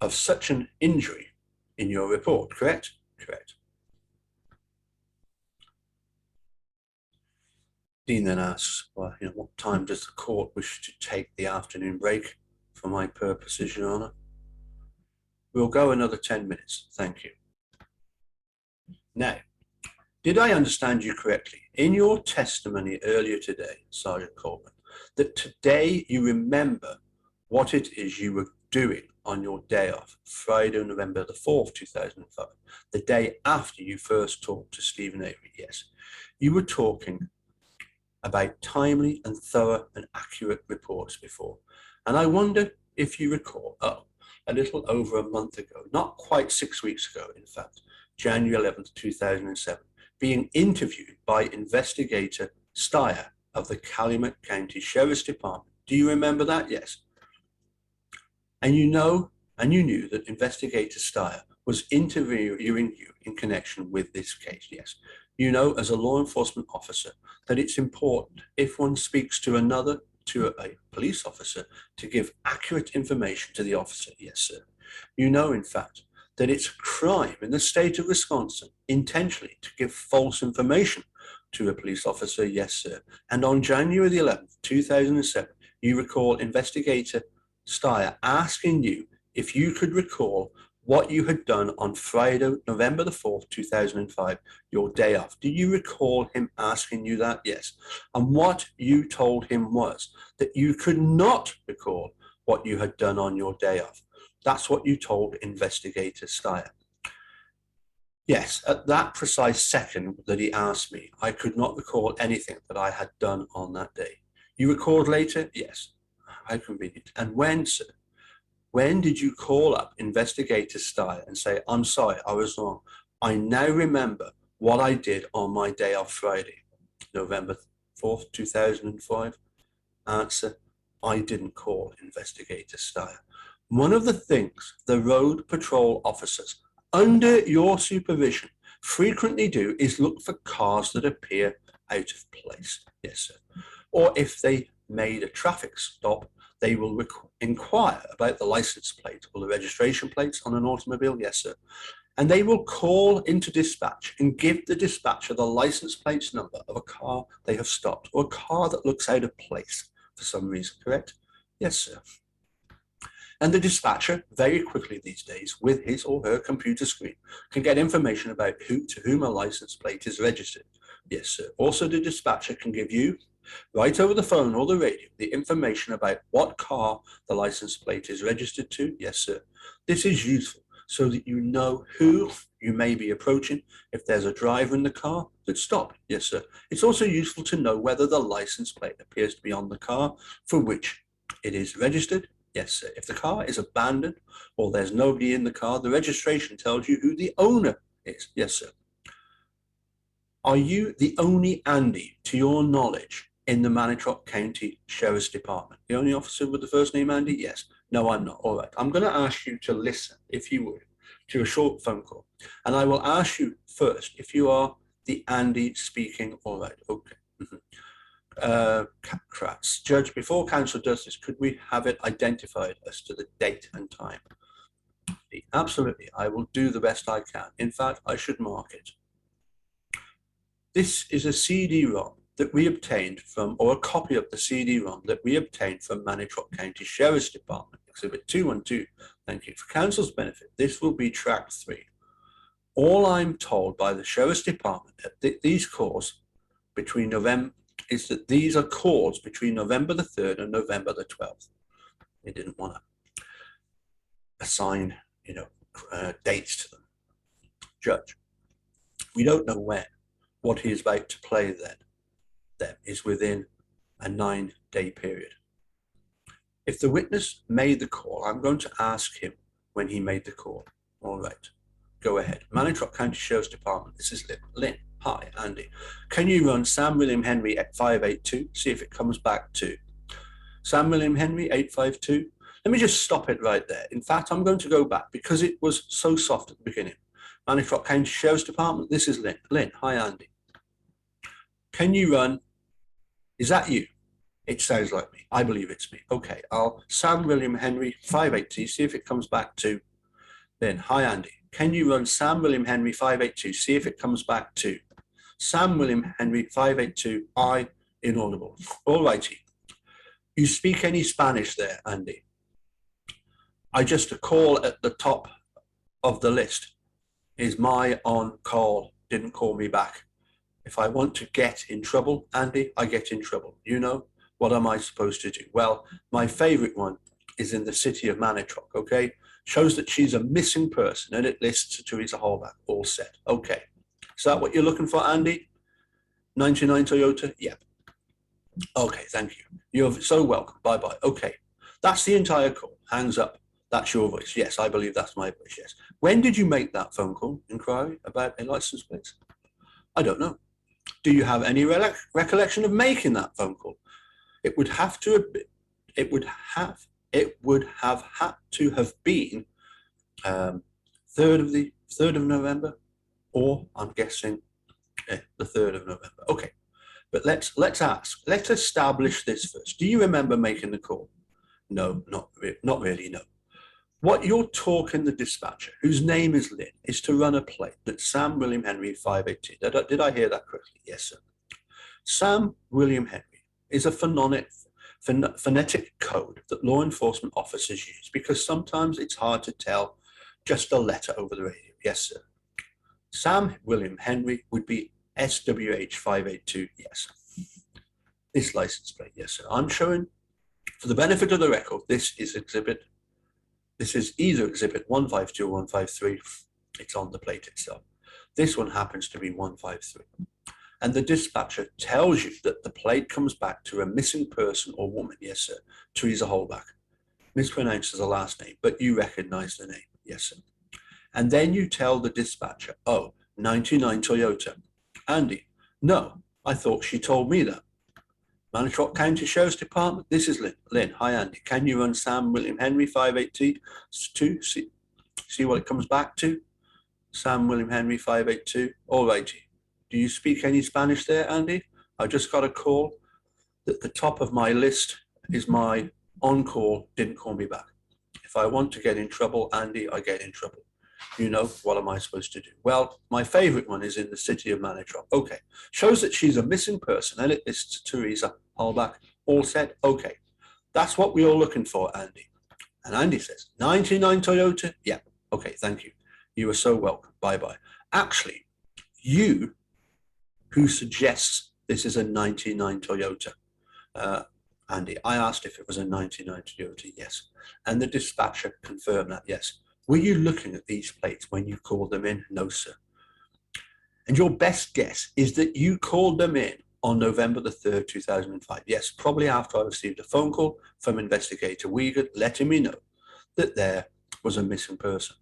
of such an injury in your report, correct? Correct. Dean then asks, well, what time does the court wish to take the afternoon break for my purposes, Your Honour? We'll go another 10 minutes, thank you. Now, did I understand you correctly in your testimony earlier today, Sergeant Colburn, that today you remember what it is you were doing on your day off, Friday, November the 4th, 2005, the day after you first talked to Stephen Avery? Yes, you were talking about timely and thorough and accurate reports before. And I wonder if you recall, a little over a month ago, not quite 6 weeks ago, in fact, January 11th, 2007, being interviewed by Investigator Steyer of the Calumet County Sheriff's Department. Do you remember that? Yes. And you knew that Investigator Steyer was interviewing you in connection with this case. Yes. You know, as a law enforcement officer, that it's important if one speaks to a police officer, to give accurate information to the officer. Yes, sir. You know, in fact, that it's a crime in the state of Wisconsin intentionally to give false information to a police officer. Yes, sir. And on January the 11th, 2007, you recall Investigator Steyer asking you if you could recall what you had done on Friday, November the 4th, 2005, your day off. Do you recall him asking you that? Yes. And what you told him was that you could not recall what you had done on your day off. That's what you told Investigator Steyer. Yes, at that precise second that he asked me, I could not recall anything that I had done on that day. You recalled later? Yes. How convenient. And when, sir? When did you call up Investigator Steyer and say, I'm sorry, I was wrong. I now remember what I did on my day off Friday, November 4th, 2005? Answer, I didn't call Investigator Steyer. One of the things the road patrol officers under your supervision frequently do is look for cars that appear out of place. Yes, sir. Or if they made a traffic stop, they will inquire about the license plate or the registration plates on an automobile. Yes, sir. And they will call into dispatch and give the dispatcher the license plates number of a car they have stopped, or a car that looks out of place for some reason, correct? Yes, sir. And the dispatcher, very quickly these days, with his or her computer screen, can get information about to whom a license plate is registered. Yes, sir. Also, the dispatcher can give you, right over the phone or the radio, the information about what car the license plate is registered to. Yes, sir. This is useful so that you know who you may be approaching if there's a driver in the car that's stopped. Yes, sir. It's also useful to know whether the license plate appears to be on the car for which it is registered. Yes, sir. If the car is abandoned or there's nobody in the car, the registration tells you who the owner is. Yes, sir. Are you the only Andy, to your knowledge, in the Manitowoc County Sheriff's Department? The only officer with the first name Andy? Yes. No, I'm not. All right. I'm going to ask you to listen, if you would, to a short phone call. And I will ask you first if you are the Andy speaking. All right. Okay. Kratz. Judge, before counsel does this, could we have it identified as to the date and time? Absolutely. I will do the best I can. In fact, I should mark it. This is a CD-ROM that we obtained from, or a copy of the CD-ROM that we obtained from Manitowoc County Sheriff's Department, Exhibit 212. Thank you. For counsel's benefit, this will be track 3. All I'm told by the Sheriff's Department that these calls between November is that these are calls between November the 3rd and November the 12th. They didn't want to assign, dates to them. Judge, we don't know when. What he is about to play then is within a 9-day period. If the witness made the call, I'm going to ask him when he made the call. All right, go ahead. Manitowoc County Sheriff's Department, this is Lynn. Hi, Andy. Can you run Sam William Henry at 582, see if it comes back to Sam William Henry 852? Let me just stop it right there. In fact, I'm going to go back because it was so soft at the beginning. Manitowoc County Sheriff's Department, this is Lynn. Lynn, hi, Andy. Can you run, is that you? It sounds like me. I believe it's me. Okay, I'll Sam William Henry 580, see if it comes back to Lynn. Hi, Andy. Can you run Sam William Henry 582, see if it comes back to Sam William Henry 582, I inaudible. All righty. You speak any Spanish there, Andy? I just a call at the top of the list is my on call, didn't call me back. If I want to get in trouble, Andy, I get in trouble. What am I supposed to do? Well, my favorite one is in the city of Manitowoc, okay? Shows that she's a missing person and it lists Teresa Hallback, all set. Okay, is that what you're looking for, Andy? 99 Toyota? Yep. Okay, thank you. You're so welcome. Bye-bye. Okay, that's the entire call. Hands up. That's your voice. Yes, I believe that's my voice, yes. When did you make that phone call inquiry about a license plate? I don't know. Do you have any recollection of making that phone call? It would have had to have been 3rd of November, or I'm guessing the 3rd of November. Okay, but let's establish this first. Do you remember making the call? No, not really, no. What you're talking the dispatcher, whose name is Lynn, is to run a plate that Sam William Henry 580. Did I hear that correctly? Yes, sir. Sam William Henry is a phonetic code that law enforcement officers use because sometimes it's hard to tell just a letter over the radio. Yes, sir. Sam William Henry would be SWH 582. Yes. This license plate. Yes, sir. I'm showing, for the benefit of the record, this is either exhibit 152 or 153. It's on the plate itself. This one happens to be 153. And the dispatcher tells you that the plate comes back to a missing person or woman. Yes, sir. Teresa Hallback. Mispronounces the last name, but you recognize the name. Yes, sir. And then you tell the dispatcher, oh, 99 Toyota. Andy, no, I thought she told me that. Manitowoc County Sheriff's Department, this is Lynn. Lynn, hi Andy. Can you run Sam William Henry 582? See what it comes back to? Sam William Henry 582. All righty. Do you speak any Spanish there, Andy? I just got a call that the top of my list is my on-call, didn't call me back. If I want to get in trouble, Andy, I get in trouble. What am I supposed to do? Well, my favorite one is in the city of Manitowoc. Okay, shows that she's a missing person and it lists Teresa Hallback. All set. Okay, that's what we're all looking for, Andy. And Andy says, 99 Toyota? Yeah, okay, thank you. You are so welcome. Bye-bye. Actually, you who suggests this is a 99 Toyota. Andy, I asked if it was a 99 Toyota, yes. And the dispatcher confirmed that, yes. Were you looking at these plates when you called them in? No, sir. And your best guess is that you called them in on November the 3rd, 2005. Yes, probably after I received a phone call from Investigator Wiegand letting me know that there was a missing person.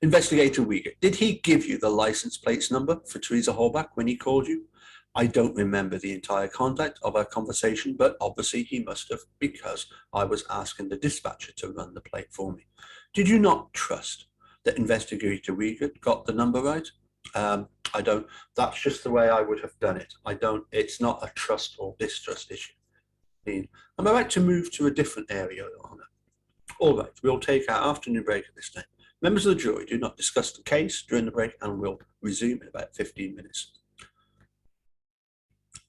Investigator Uyghur, did he give you the license plates number for Teresa Holbach when he called you? I don't remember the entire content of our conversation, but obviously he must have, because I was asking the dispatcher to run the plate for me. Did you not trust that Investigator Uyghur got the number right? I don't. That's just the way I would have done it. I don't. It's not a trust or distrust issue. Am I right to move to a different area, Your Honour? All right, we'll take our afternoon break at this time. Members of the jury, do not discuss the case during the break, and we'll resume in about 15 minutes.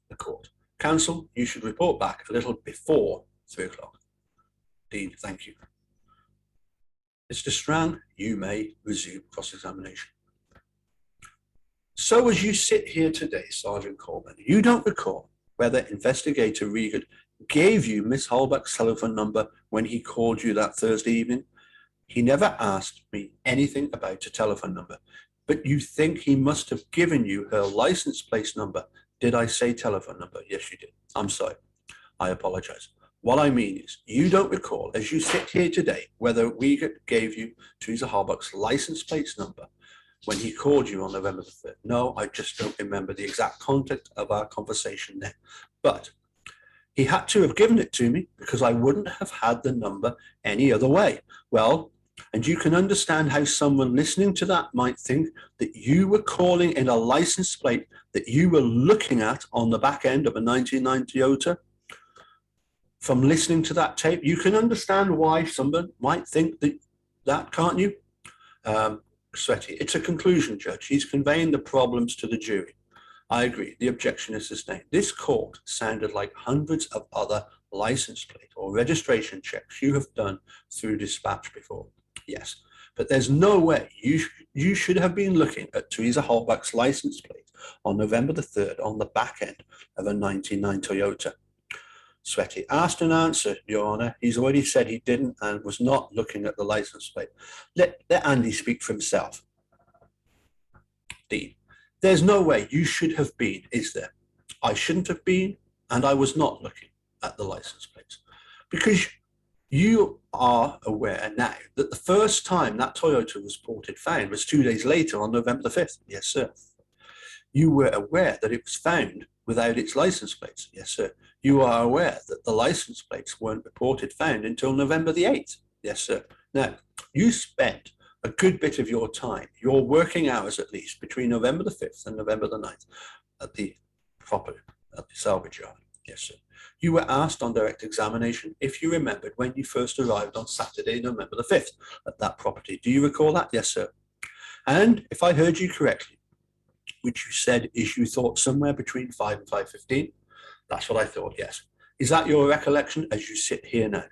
The court. Counsel, you should report back a little before 3 o'clock. Dean, thank you. Mr. Strang, you may resume cross-examination. So as you sit here today, Sergeant Colburn, you don't recall whether Investigator Regan gave you Miss Holbach's telephone number when he called you that Thursday evening? He never asked me anything about a telephone number, but you think he must have given you her license plate number. Did I say telephone number? Yes, you did. I'm sorry. I apologize. What I mean is, you don't recall, as you sit here today, whether Uyghur gave you Teresa Holbach's license plate number when he called you on November the 3rd. No, I just don't remember the exact content of our conversation then. But he had to have given it to me because I wouldn't have had the number any other way. Well, and you can understand how someone listening to that might think that you were calling in a license plate that you were looking at on the back end of a 1990 Toyota. From listening to that tape, you can understand why someone might think that, can't you? Sweaty, it's a conclusion, Judge. He's conveying the problems to the jury. I agree. The objection is sustained. This court sounded like hundreds of other license plate or registration checks you have done through dispatch before. Yes, but there's no way you should have been looking at Teresa Holbach's license plate on November the 3rd on the back end of a 1990 Toyota. Sweaty, asked and answered, Your Honour. He's already said he didn't and was not looking at the license plate. Let Andy speak for himself. Dean, there's no way you should have been, is there? I shouldn't have been, and I was not looking at the license plates. Because you are aware now that the first time that Toyota was reported found was 2 days later on November the 5th. Yes, sir. You were aware that it was found without its license plates. Yes, sir. You are aware that the license plates weren't reported found until November the 8th. Yes, sir. Now, you spent a good bit of your time, your working hours at least, between November the 5th and November the 9th at the salvage yard. Yes, sir. You were asked on direct examination if you remembered when you first arrived on Saturday, November the 5th at that property. Do you recall that? Yes, sir. And if I heard you correctly, which you said is you thought somewhere between 5 and 5:15. That's what I thought, yes. Is that your recollection as you sit here now?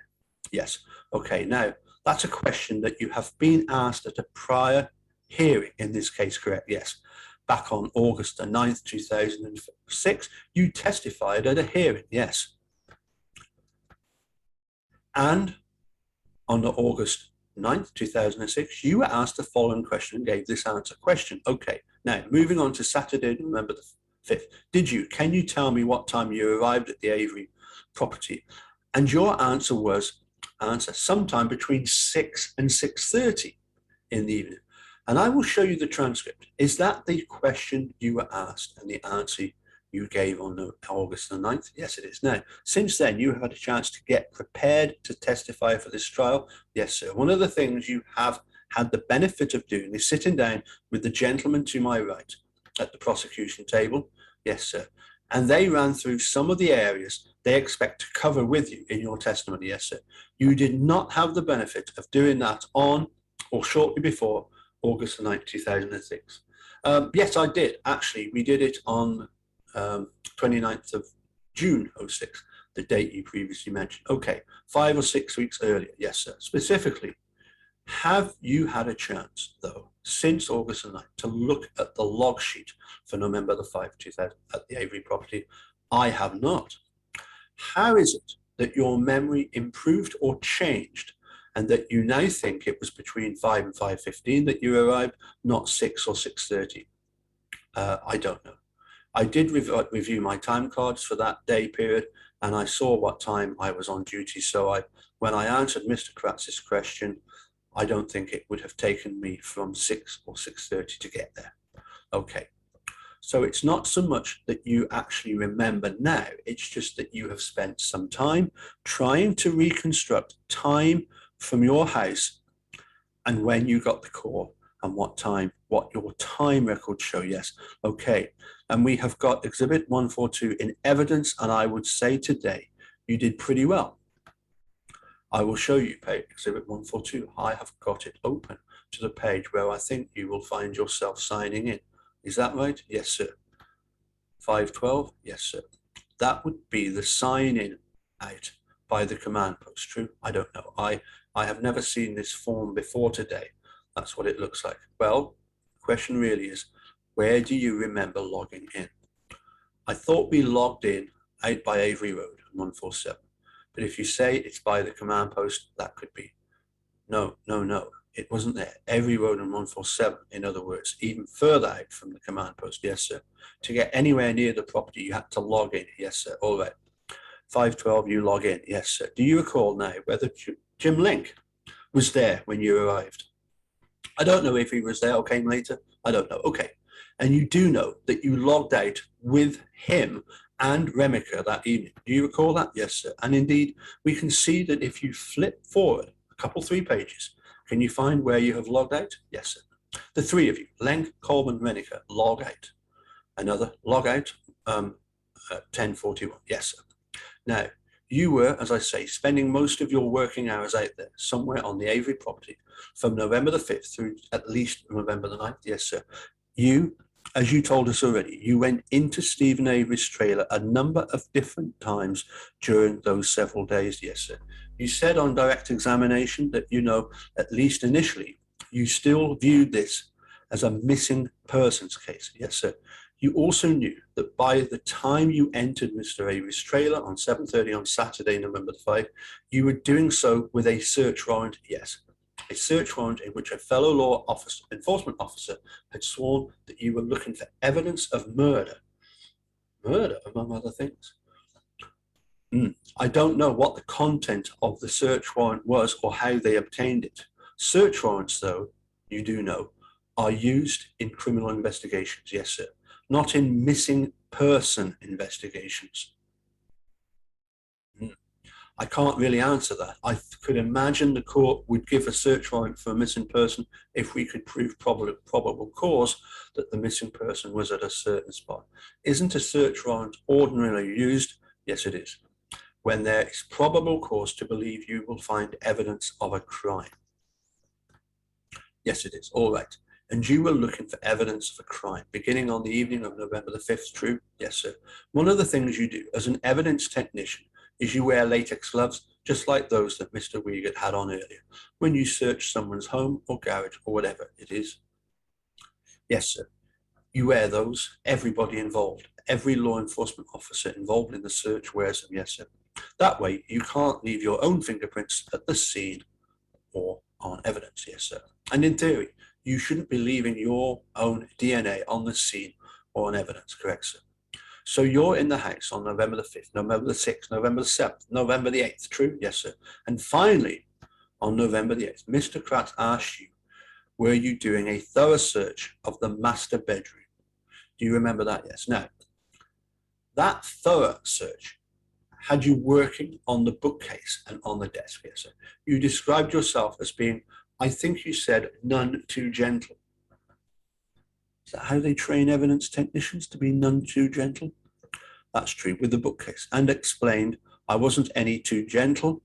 Yes. Okay, now, that's a question that you have been asked at a prior hearing in this case, correct? Yes. Back on August the 9th, 2006, you testified at a hearing, yes. And on August 9th, 2006, you were asked the following question and gave this answer. Question, okay. Now, moving on to Saturday, November the 5th. Can you tell me what time you arrived at the Avery property? And your answer was, sometime between 6 and 6:30 in the evening. And I will show you the transcript. Is that the question you were asked and the answer you gave on August the 9th? Yes, it is. Now, since then, you have had a chance to get prepared to testify for this trial. Yes, sir. One of the things you have had the benefit of doing is sitting down with the gentleman to my right at the prosecution table. Yes, sir. And they ran through some of the areas they expect to cover with you in your testimony. Yes, sir. You did not have the benefit of doing that on or shortly before August the 9th, 2006. Yes, I did. Actually, we did it on 29th of June 06, the date you previously mentioned. Okay, 5 or 6 weeks earlier. Yes, sir. Specifically, have you had a chance, though, since August the 9th, to look at the log sheet for November the 5th, 2000 at the Avery property? I have not. How is it that your memory improved or changed and that you now think it was between 5 and 5:15 that you arrived, not 6 or 6:30? I don't know. I did review my time cards for that day period, and I saw what time I was on duty. So when I answered Mr. Kratz's question, I don't think it would have taken me from 6 or 6:30 to get there. Okay. So it's not so much that you actually remember now, it's just that you have spent some time trying to reconstruct time from your house and when you got the call and what your time records show. Yes, okay. And we have got Exhibit 142 in evidence, and I would say today you did pretty well. I will show you Exhibit 142. I have got it open to the page where I think you will find yourself signing in. Is that right? Yes, sir. 512? Yes, sir. That would be the sign in out by the command post. True? I don't know. I have never seen this form before today. That's what it looks like. Well, the question really is, where do you remember logging in? I thought we logged in out by Avery Road, 147. But if you say it's by the command post, that could be. No. It wasn't there. Avery Road and 147, in other words, even further out from the command post. Yes, sir. To get anywhere near the property, you had to log in. Yes, sir. All right. 512, you log in. Yes, sir. Do you recall now whether Jim Link was there when you arrived? I don't know if he was there or came later. I don't know. Okay. And you do know that you logged out with him and Remika that evening. Do you recall that? Yes, sir. And indeed, we can see that if you flip forward a couple, 3 pages, can you find where you have logged out? Yes, sir. The 3 of you, Lenk, Colburn, Remika, log out. Another log out at 10:41. Yes, sir. Now, you were, as I say, spending most of your working hours out there, somewhere on the Avery property, from November the 5th through at least November the 9th. Yes, sir. You, as you told us already, you went into Stephen Avery's trailer a number of different times during those several days. Yes, sir. You said on direct examination that, at least initially, you still viewed this as a missing persons case. Yes, sir. You also knew that by the time you entered Mr. Avery's trailer on 7:30 on Saturday, November the 5th, you were doing so with a search warrant. Yes, a search warrant in which a fellow law enforcement officer had sworn that you were looking for evidence of murder. Murder, among other things. I don't know what the content of the search warrant was or how they obtained it. Search warrants, though, you do know, are used in criminal investigations. Yes, sir. Not in missing person investigations. I can't really answer that. I could imagine the court would give a search warrant for a missing person if we could prove probable cause that the missing person was at a certain spot. Isn't a search warrant ordinarily used? Yes, it is. When there is probable cause to believe you will find evidence of a crime. Yes, it is. All right. And you were looking for evidence of a crime beginning on the evening of November the 5th, true? Yes, sir. One of the things you do as an evidence technician is you wear latex gloves, just like those that Mr. Wiegert had on earlier, when you search someone's home or garage or whatever it is. Yes, sir. You wear those. Everybody involved, every law enforcement officer involved in the search wears them. Yes, sir. That way, you can't leave your own fingerprints at the scene or on evidence. Yes, sir. And in theory, you shouldn't be leaving your own DNA on the scene or on evidence, correct, sir? So you're in the house on November the 5th, November the 6th, November the 7th, November the 8th, true? Yes, sir. And finally, on November the 8th, Mr. Kratz asked you, were you doing a thorough search of the master bedroom? Do you remember that? Yes. Now, that thorough search had you working on the bookcase and on the desk. Yes, sir. You described yourself as being, I think you said, none too gentle. Is that how they train evidence technicians, to be none too gentle? That's true with the bookcase. And explained, I wasn't any too gentle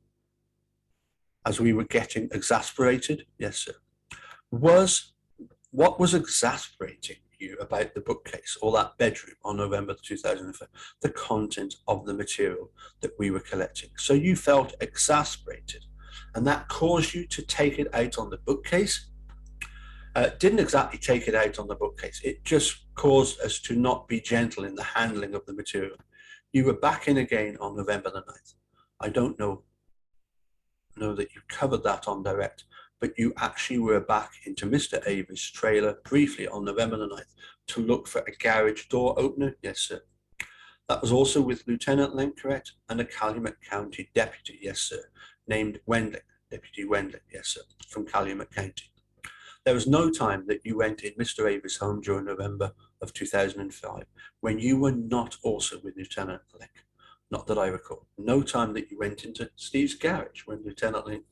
as we were getting exasperated. Yes, sir. What was exasperating you about the bookcase or that bedroom on November 2005? The content of the material that we were collecting. So you felt exasperated, and that caused you to take it out on the bookcase. Didn't exactly take it out on the bookcase. It just caused us to not be gentle in the handling of the material. You were back in again on November the 9th. I don't know that you covered that on direct, but you actually were back into Mr. Avery's trailer briefly on November the 9th to look for a garage door opener. Yes, sir. That was also with Lieutenant Link, correct? And a Calumet County deputy, yes, sir, named Wendling. Deputy Wendling, yes, sir, from Calumet County. There was no time that you went in Mr. Avery's home during November of 2005 when you were not also with Lieutenant Link. Not that I recall. No time that you went into Steve's garage when Lieutenant Link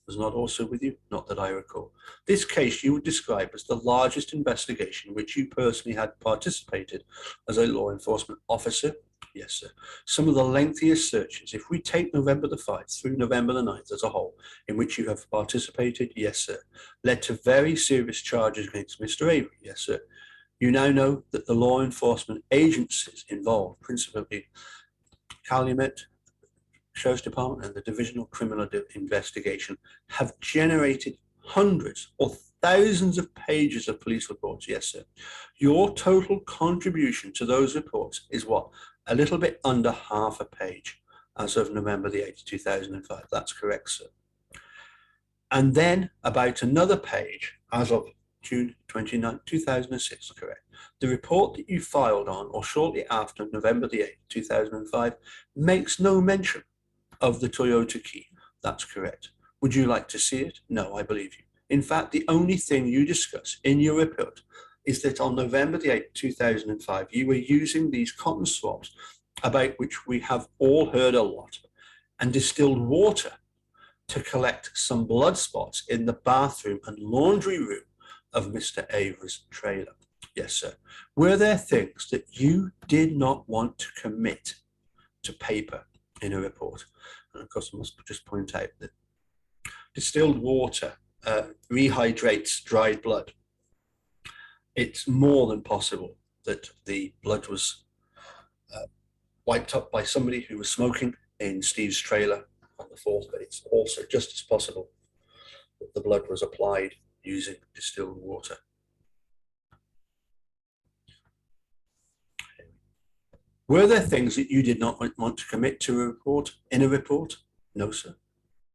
was not also with you. Not that I recall. This case you would describe as the largest investigation which you personally had participated as a law enforcement officer. Yes, sir. Some of the lengthiest searches, if we take November the 5th through November the 9th as a whole, in which you have participated, yes, sir, led to very serious charges against Mr. Avery, yes, sir. You now know that the law enforcement agencies involved, principally Calumet Sheriff's Department and the Divisional Criminal Investigation, have generated hundreds or thousands of pages of police reports, yes, sir. Your total contribution to those reports is what? A little bit under half a page as of November the 8th, 2005. That's correct, sir. And then about another page as of June 29, 2006, correct. The report that you filed on or shortly after November the 8th, 2005 makes no mention of the Toyota key. That's correct. Would you like to see it? No, I believe you. In fact, the only thing you discuss in your report is that on November the 8th, 2005, you were using these cotton swabs, about which we have all heard a lot, and distilled water to collect some blood spots in the bathroom and laundry room of Mr. Avery's trailer. Yes, sir. Were there things that you did not want to commit to paper in a report? And of course, I must just point out that distilled water rehydrates dried blood. It's more than possible that the blood was wiped up by somebody who was smoking in Steve's trailer on the 4th, but it's also just as possible that the blood was applied using distilled water. Were there things that you did not want to commit to a report, in a report? No, sir.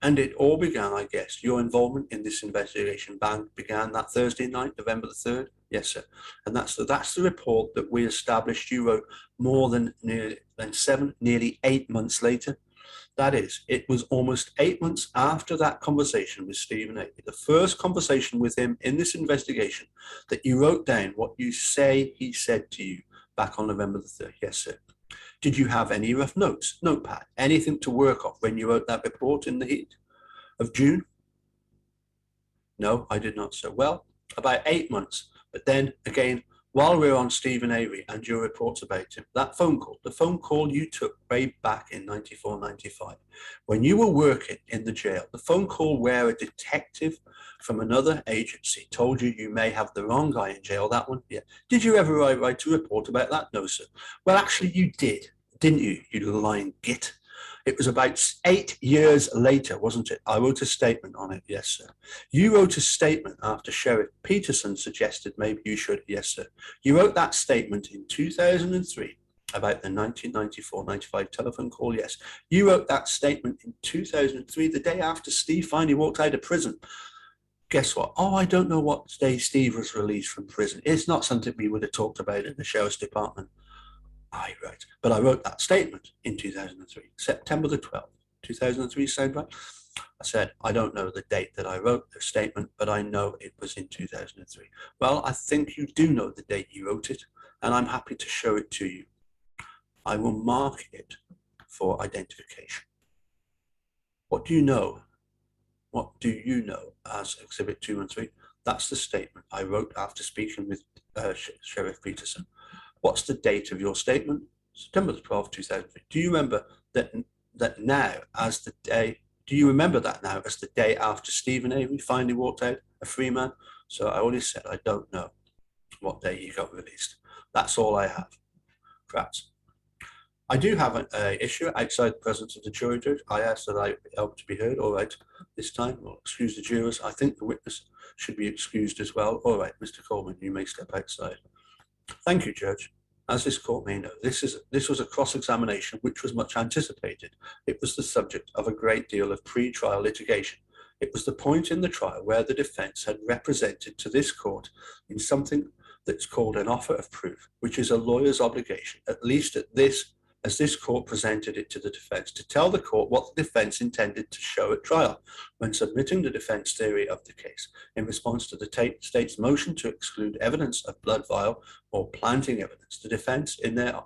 And it all began, I guess, your involvement in this investigation began that Thursday night, November the 3rd? Yes, sir. And that's the report that we established you wrote more than nearly 8 months later. That is, it was almost 8 months after that conversation with Stephen Avery, the first conversation with him in this investigation, that you wrote down what you say he said to you back on November the 3rd. Yes, sir. Did you have any rough notes, notepad, anything to work off when you wrote that report in the heat of June? No, I did not, sir. Well, about 8 months. But then again, while we're on Stephen Avery and your reports about him, that phone call, the phone call you took way back in 94, 95, when you were working in the jail, the phone call where a detective from another agency told you you may have the wrong guy in jail, that one? Yeah. Did you ever write a report about that? No, sir. Well, actually you did, didn't you, you lying git? It was about 8 years later, wasn't it? I wrote a statement on it, yes, sir. You wrote a statement after Sheriff Peterson suggested maybe you should, yes, sir. You wrote that statement in 2003 about the 1994-95 telephone call, yes. You wrote that statement in 2003, the day after Steve finally walked out of prison. Guess what? Oh, I don't know what day Steve was released from prison. It's not something we would have talked about in the Sheriff's Department. I wrote, but I wrote that statement in 2003, September the 12th, 2003, sound right? I said, I don't know the date that I wrote the statement, but I know it was in 2003. Well, I think you do know the date you wrote it, and I'm happy to show it to you. I will mark it for identification. What do you know? What do you know as Exhibit 213? That's the statement I wrote after speaking with Sheriff Peterson. What's the date of your statement? September the 12th, 2003. Do you remember that now as the day, do you remember that now as the day after Stephen Avery finally walked out a free man? So I already said, I don't know what day he got released. That's all I have. Perhaps. I do have an issue outside the presence of the jury judge. I asked that I help to be heard. All right, this time, we'll excuse the jurors. I think the witness should be excused as well. All right, Mr. Colburn, you may step outside. Thank you, Judge. As this court may know, this was a cross-examination which was much anticipated. It was the subject of a great deal of pre-trial litigation. It was the point in the trial where the defence had represented to this court in something that's called an offer of proof, which is a lawyer's obligation, at least at this as this court presented it to the defense, to tell the court what the defense intended to show at trial when submitting the defense theory of the case in response to the state's motion to exclude evidence of blood vial or planting evidence. The defense in their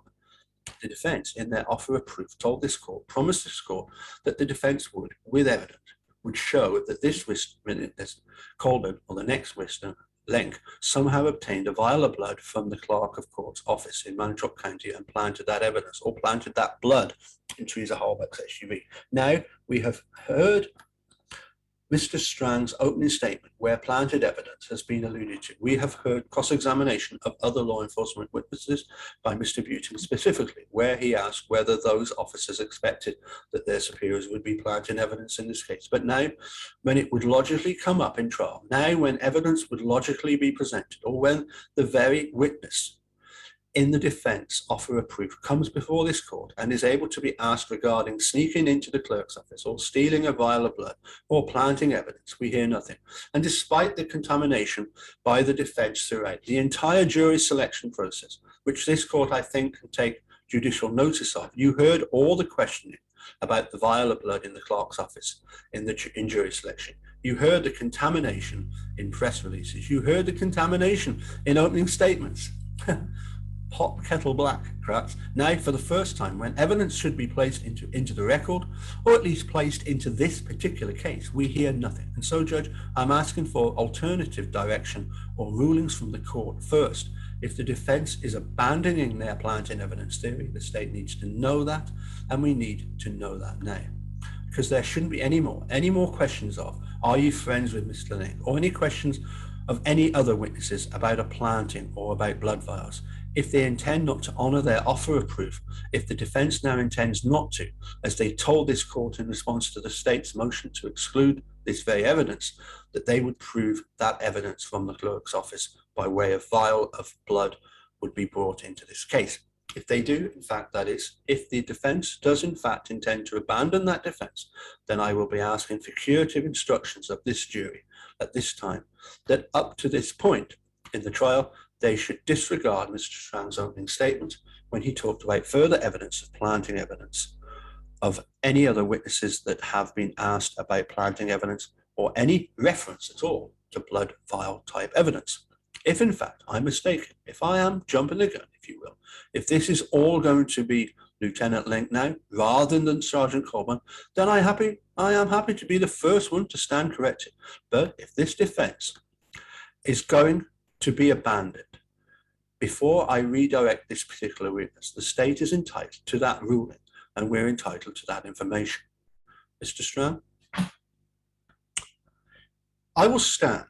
offer of proof told this court, promised this court, that the defense would, with evidence, would show that this Colburn, or the next witness, Lenk, somehow obtained a vial of blood from the clerk of court's office in Manitowoc County and planted that evidence, or planted that blood in Teresa Hallbeck's SUV. Now, we have heard Mr. Strang's opening statement where planted evidence has been alluded to. We have heard cross-examination of other law enforcement witnesses by Mr. Butin specifically, where he asked whether those officers expected that their superiors would be planting evidence in this case. But now, when it would logically come up in trial, now when evidence would logically be presented, or when the very witness in the defense offer of proof comes before this court and is able to be asked regarding sneaking into the clerk's office or stealing a vial of blood or planting evidence, we hear nothing. And despite the contamination by the defense throughout the entire jury selection process, which this court, I think, can take judicial notice of, you heard all the questioning about the vial of blood in the clerk's office in jury selection. You heard the contamination in press releases. You heard the contamination in opening statements. Hot kettle black, perhaps. Now, for the first time, when evidence should be placed into the record, or at least placed into this particular case, we hear nothing. And so, Judge, I'm asking for alternative direction or rulings from the court. First, if the defense is abandoning their planting evidence theory, the state needs to know that, and we need to know that now. Because there shouldn't be any more questions of, are you friends with Mr. Lane? Or any questions of any other witnesses about a planting or about blood vials. If they intend not to honour their offer of proof, if the defence now intends not to, as they told this court in response to the state's motion to exclude this very evidence, that they would prove that evidence from the clerk's office by way of vial of blood would be brought into this case. If they do, in fact, that is, if the defence does in fact intend to abandon that defence, then I will be asking for curative instructions of this jury at this time, that up to this point in the trial, they should disregard Mr. Strang's opening statement when he talked about further evidence of planting evidence of any other witnesses that have been asked about planting evidence or any reference at all to blood vial type evidence. If in fact I'm mistaken, if I am jumping the gun, if you will, if this is all going to be Lieutenant Link now rather than Sergeant Colburn, then I am happy to be the first one to stand corrected. But if this defense is going to be abandoned before I redirect this particular witness, the state is entitled to that ruling and we're entitled to that information. Mr. Strang, I will stand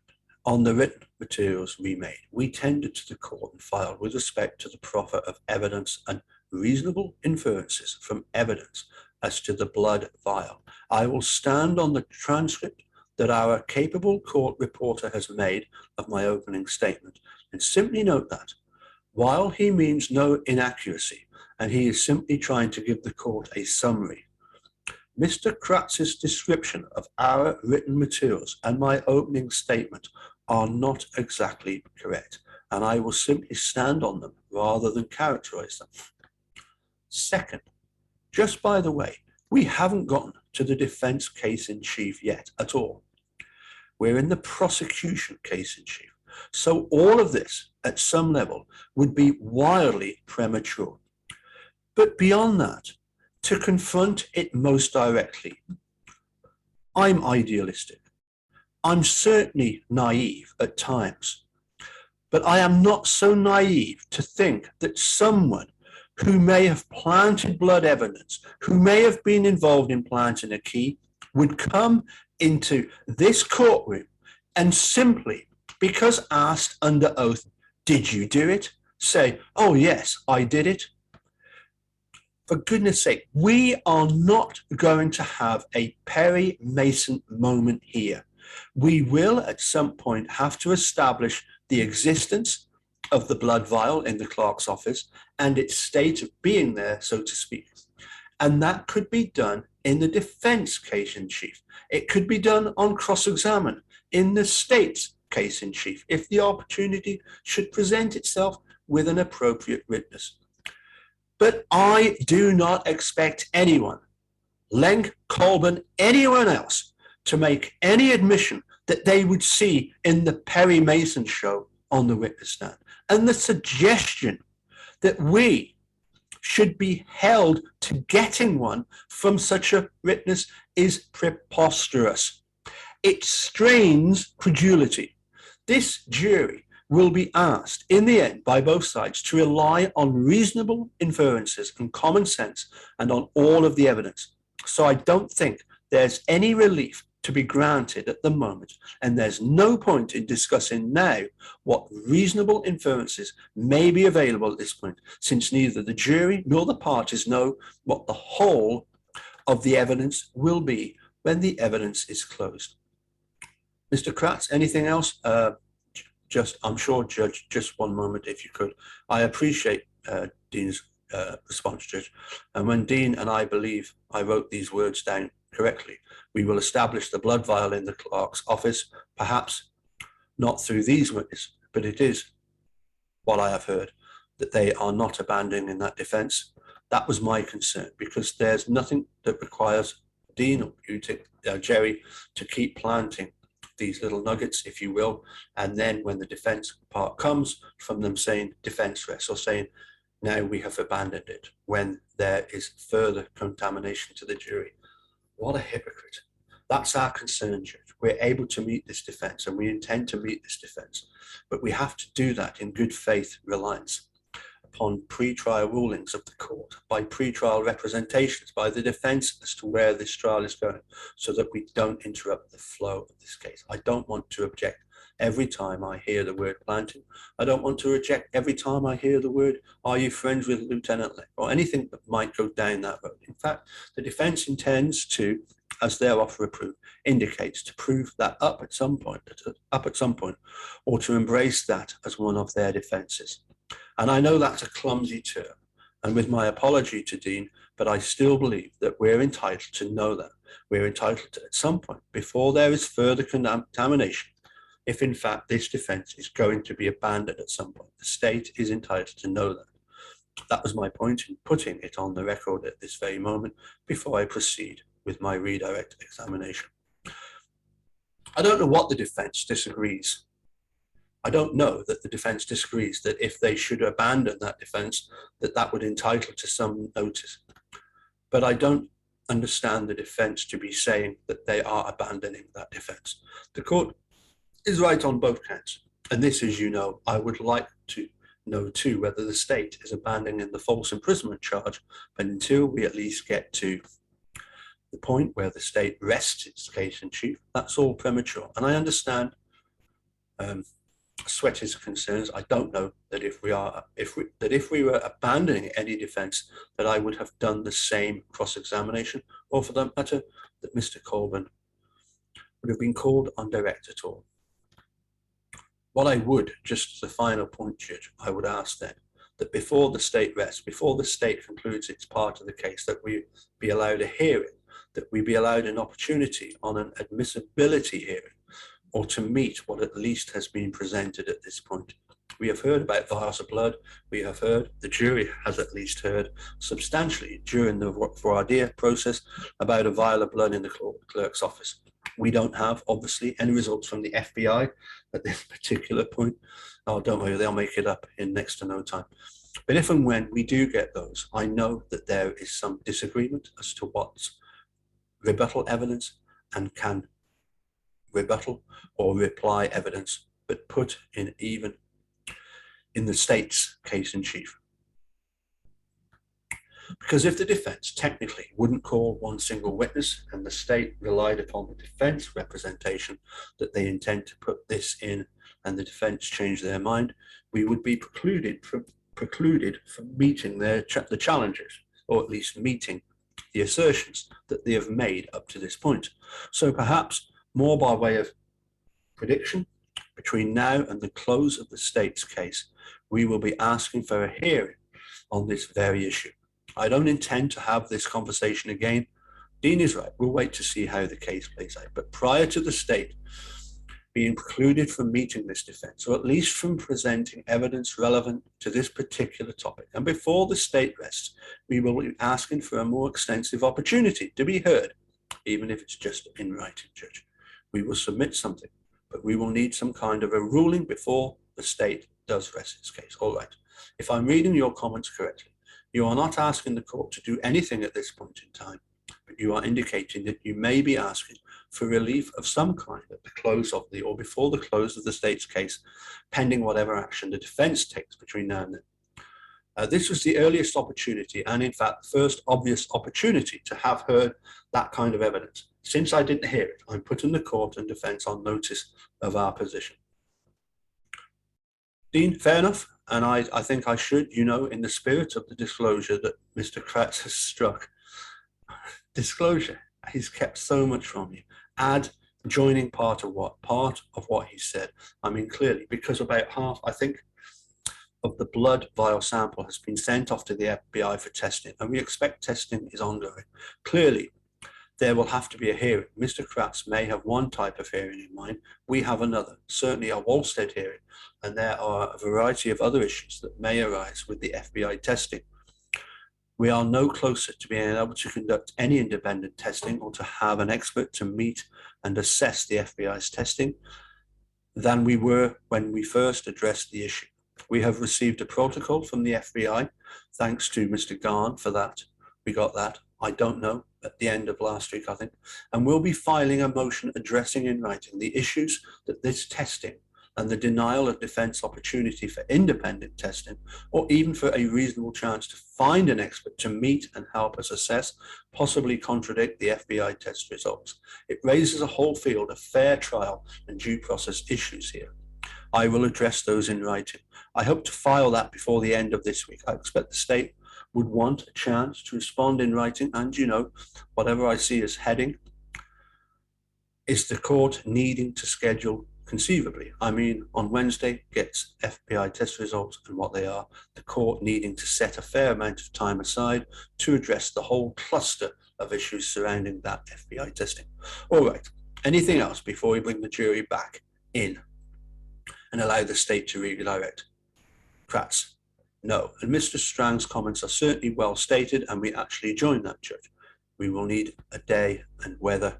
on the written materials we made. We tendered to the court and filed with respect to the proffer of evidence and reasonable inferences from evidence as to the blood vial. I will stand on the transcript that our capable court reporter has made of my opening statement and simply note that while he means no inaccuracy and he is simply trying to give the court a summary, Mr. Kratz's description of our written materials and my opening statement are not exactly correct, and I will simply stand on them rather than characterize them. Second, just by the way, we haven't gotten to the defense case in chief yet at all. We're in the prosecution case in chief. So all of this at some level would be wildly premature. But beyond that, to confront it most directly, I'm idealistic. I'm certainly naive at times, but I am not so naive to think that someone who may have planted blood evidence, who may have been involved in planting a key, would come into this courtroom and simply, because asked under oath, did you do it? Say, oh yes, I did it. For goodness sake, we are not going to have a Perry Mason moment here. We will at some point have to establish the existence of the blood vial in the clerk's office and its state of being there, so to speak. And that could be done in the defense case in chief. It could be done on cross-examination in the state's case in chief, if the opportunity should present itself with an appropriate witness. But I do not expect anyone, Leng, Colburn, anyone else, to make any admission that they would see in the Perry Mason show on the witness stand. And the suggestion that we should be held to getting one from such a witness is preposterous. It strains credulity. This jury will be asked in the end by both sides to rely on reasonable inferences and common sense and on all of the evidence. So I don't think there's any relief to be granted at the moment, and there's no point in discussing now what reasonable inferences may be available at this point, since neither the jury nor the parties know what the whole of the evidence will be when the evidence is closed. Mr. Kratz, anything else? I'm sure, Judge, just one moment, if you could. I appreciate Dean's response, Judge. And when Dean and I believe I wrote these words down correctly, we will establish the blood vial in the clerk's office, perhaps not through these witnesses, but it is what I have heard, that they are not abandoning that defence. That was my concern, because there's nothing that requires Dean or you, Jerry, to keep planting these little nuggets, if you will, and then when the defence part comes, from them saying defence rest or saying now we have abandoned it, when there is further contamination to the jury. What a hypocrite. That's our concern, Judge. We're able to meet this defence, and we intend to meet this defence, but we have to do that in good faith reliance upon pre-trial rulings of the court, by pre-trial representations by the defence as to where this trial is going, so that we don't interrupt the flow of this case. I don't want to object every time I hear the word planting. I don't want to reject every time I hear the word, are you friends with Lieutenant Leng, or anything that might go down that road. In fact, the defence intends to, as their offer of proof indicates, to prove that up at some point, or to embrace that as one of their defences. And I know that's a clumsy term, and with my apology to Dean, but I still believe that we're entitled to know that. We're entitled to, at some point, before there is further contamination, if in fact this defence is going to be abandoned at some point. The state is entitled to know that. That was my point in putting it on the record at this very moment before I proceed with my redirect examination. I don't know what the defence disagrees. I don't know that the defence disagrees that if they should abandon that defence, that would entitle to some notice. But I don't understand the defence to be saying that they are abandoning that defence. The court is right on both counts. And this, as you know, I would like to know too, whether the state is abandoning the false imprisonment charge. But until we at least get to the point where the state rests its case in chief, that's all premature. And I understand Sweaty's concerns. I don't know that if we were abandoning any defence, that I would have done the same cross-examination, or for that matter, that Mr. Colburn would have been called on direct at all. What I would, just as a final point, Judge, I would ask then that before the state rests, before the state concludes its part of the case, that we be allowed a hearing, that we be allowed an opportunity on an admissibility hearing, or to meet what at least has been presented at this point. We have heard about vials of blood. We have heard, the jury has at least heard substantially during the voir dire process about a vial of blood in the clerk's office. We don't have, obviously, any results from the FBI at this particular point. Oh, don't worry, they'll make it up in next to no time. But if and when we do get those, I know that there is some disagreement as to what's rebuttal evidence and can rebuttal or reply evidence, but put in even in the state's case in chief. Because if the defense technically wouldn't call one single witness and the state relied upon the defense representation that they intend to put this in, and the defense changed their mind, we would be precluded from meeting the challenges, or at least meeting the assertions that they have made up to this point. So perhaps more by way of prediction, between now and the close of the state's case, we will be asking for a hearing on this very issue. I don't intend to have this conversation again. Dean is right. We'll wait to see how the case plays out. But prior to the state being precluded from meeting this defence, or at least from presenting evidence relevant to this particular topic. And before the state rests, we will be asking for a more extensive opportunity to be heard, even if it's just in writing, Judge. We will submit something, but we will need some kind of a ruling before the state does rest its case. All right. If I'm reading your comments correctly, you are not asking the court to do anything at this point in time, but you are indicating that you may be asking for relief of some kind at the close of the, or before the close of the state's case, pending whatever action the defence takes between now and then. This was the earliest opportunity, and in fact, the first obvious opportunity to have heard that kind of evidence. Since I didn't hear it, I'm putting the court and defence on notice of our position. Dean, fair enough. And I think I should, in the spirit of the disclosure that Mr. Kratz has struck, disclosure, he's kept so much from you. Add joining part of what he said. I mean, clearly, because about half, I think, of the blood vial sample has been sent off to the FBI for testing, and we expect testing is ongoing. Clearly, there will have to be a hearing. Mr. Kratz may have one type of hearing in mind. We have another, certainly a Wolstead hearing, and there are a variety of other issues that may arise with the FBI testing. We are no closer to being able to conduct any independent testing or to have an expert to meet and assess the FBI's testing than we were when we first addressed the issue. We have received a protocol from the FBI, thanks to Mr. Garn for that. We got that, I don't know, at the end of last week, I think, and we'll be filing a motion addressing in writing the issues that this testing and the denial of defence opportunity for independent testing, or even for a reasonable chance to find an expert to meet and help us assess, possibly contradict the FBI test results. It raises a whole field of fair trial and due process issues here. I will address those in writing. I hope to file that before the end of this week. I expect the state would want a chance to respond in writing, and whatever I see as heading is the court needing to schedule conceivably. I mean, on Wednesday gets FBI test results and what they are, the court needing to set a fair amount of time aside to address the whole cluster of issues surrounding that FBI testing. All right, anything else before we bring the jury back in and allow the state to redirect? Kratz? No, and Mr. Strang's comments are certainly well stated, and we actually join that, Judge. We will need a day, and whether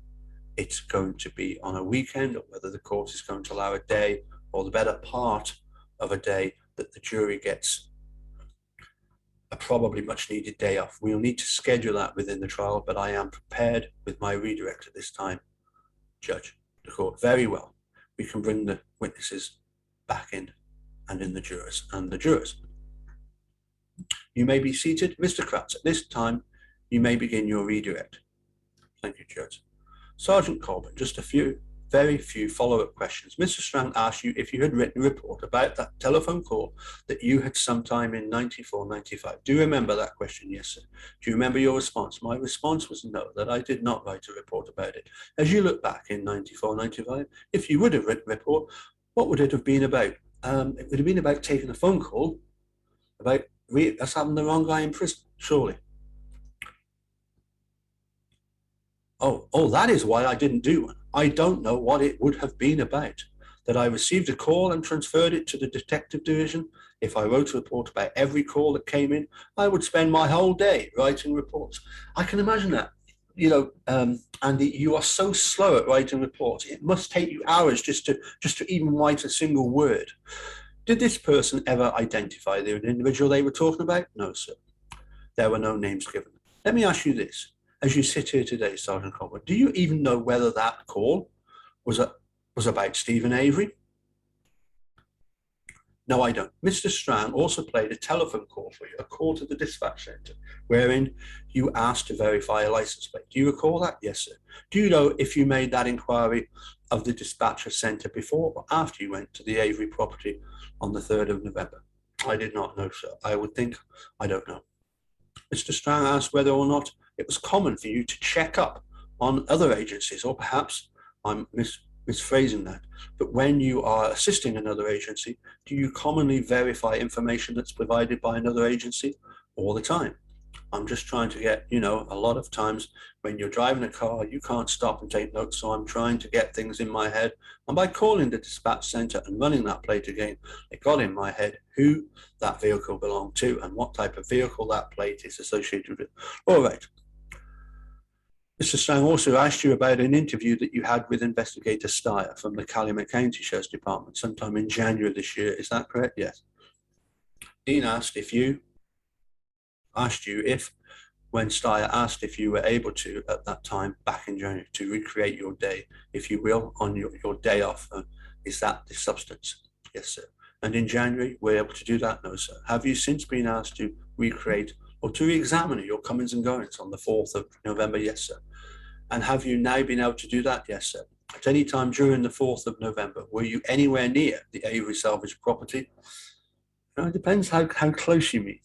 it's going to be on a weekend or whether the court is going to allow a day or the better part of a day that the jury gets a probably much needed day off. We'll need to schedule that within the trial, but I am prepared with my redirect at this time, Judge. The court, very well. We can bring the witnesses back in and in the jurors and the jurors. You may be seated. Mr. Kratz, at this time, you may begin your redirect. Thank you, Judge. Sergeant Colburn, just very few follow-up questions. Mr. Strang asked you if you had written a report about that telephone call that you had sometime in 94, 95. Do you remember that question? Yes, sir. Do you remember your response? My response was no, that I did not write a report about it. As you look back in 94, 95, if you would have written a report, what would it have been about? It would have been about taking a phone call about us having the wrong guy in prison, surely. Oh, that is why I didn't do one. I don't know what it would have been about. That I received a call and transferred it to the detective division. If I wrote a report about every call that came in, I would spend my whole day writing reports. I can imagine that. Andy, you are so slow at writing reports. It must take you hours just to even write a single word. Did this person ever identify the individual they were talking about? No, sir. There were no names given. Let me ask you this. As you sit here today, Sergeant Colburn, do you even know whether that call was about Stephen Avery? No, I don't. Mr. Strang also played a telephone call for you, a call to the dispatch centre, wherein you asked to verify a license plate. Do you recall that? Yes, sir. Do you know if you made that inquiry of the dispatcher centre before or after you went to the Avery property on the 3rd of November? I did not know, sir. I would think, I don't know. Mr. Strang asked whether or not it was common for you to check up on other agencies, or perhaps I'm misphrasing that, but when you are assisting another agency, do you commonly verify information that's provided by another agency all the time? I'm just trying to get, you know, a lot of times when you're driving a car, you can't stop and take notes. So I'm trying to get things in my head. And by calling the dispatch center and running that plate again, it got in my head who that vehicle belonged to and what type of vehicle that plate is associated with. All right. Mr. Strang also asked you about an interview that you had with Investigator Steyer from the Calumet County Sheriff's Department sometime in January this year. Is that correct? Yes. Dean asked you if, when Steyer asked if you were able to, at that time, back in January, to recreate your day, if you will, on your day off, is that the substance? Yes, sir. And in January, we're able to do that? No, sir. Have you since been asked to recreate or to re-examine your comings and goings on the 4th of November? Yes, sir. And have you now been able to do that? Yes, sir. At any time during the 4th of November, were you anywhere near the Avery salvage property? It depends how close you mean.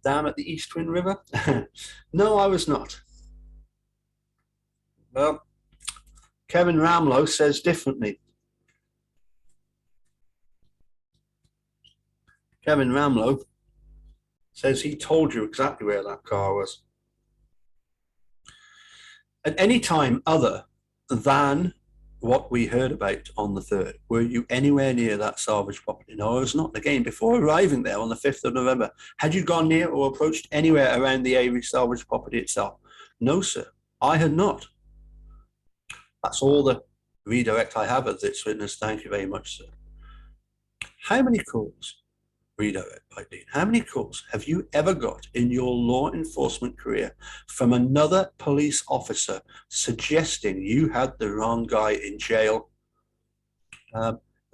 Dam at the East Twin River? No, I was not. Well, Kevin Ramlow says differently. Kevin Ramlow says he told you exactly where that car was. At any time other than what we heard about on the 3rd, were you anywhere near that salvage property? No, I was not. Again, before arriving there on the 5th of November, had you gone near or approached anywhere around the Avery salvage property itself? No, sir, I had not. That's all the redirect I have of this witness. Thank you very much, sir. How many calls, redirect by Dean, how many calls have you ever got in your law enforcement career from another police officer suggesting you had the wrong guy in jail?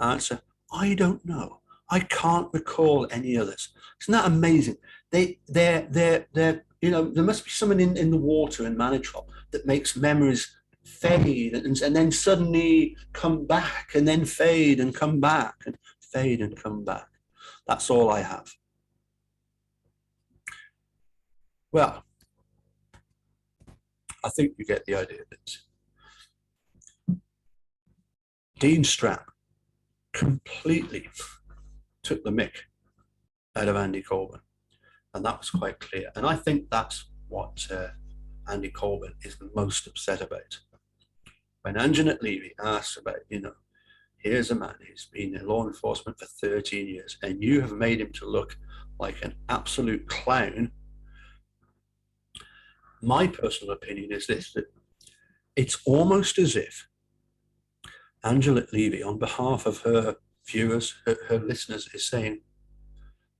Answer, I don't know. I can't recall any others. Isn't that amazing? They're you know, there must be someone in the water in Manitowoc that makes memories fade and then suddenly come back and then fade and come back and fade and come back. That's all I have. Well, I think you get the idea that Dean Strang completely took the mick out of Andy Colburn, and that was quite clear. And I think that's what Andy Colburn is the most upset about. When Anjanette Levy asks about, you know, here's a man who's been in law enforcement for 13 years and you have made him to look like an absolute clown. My personal opinion is this, that it's almost as if Anjanette Levy, on behalf of her viewers, her listeners, is saying,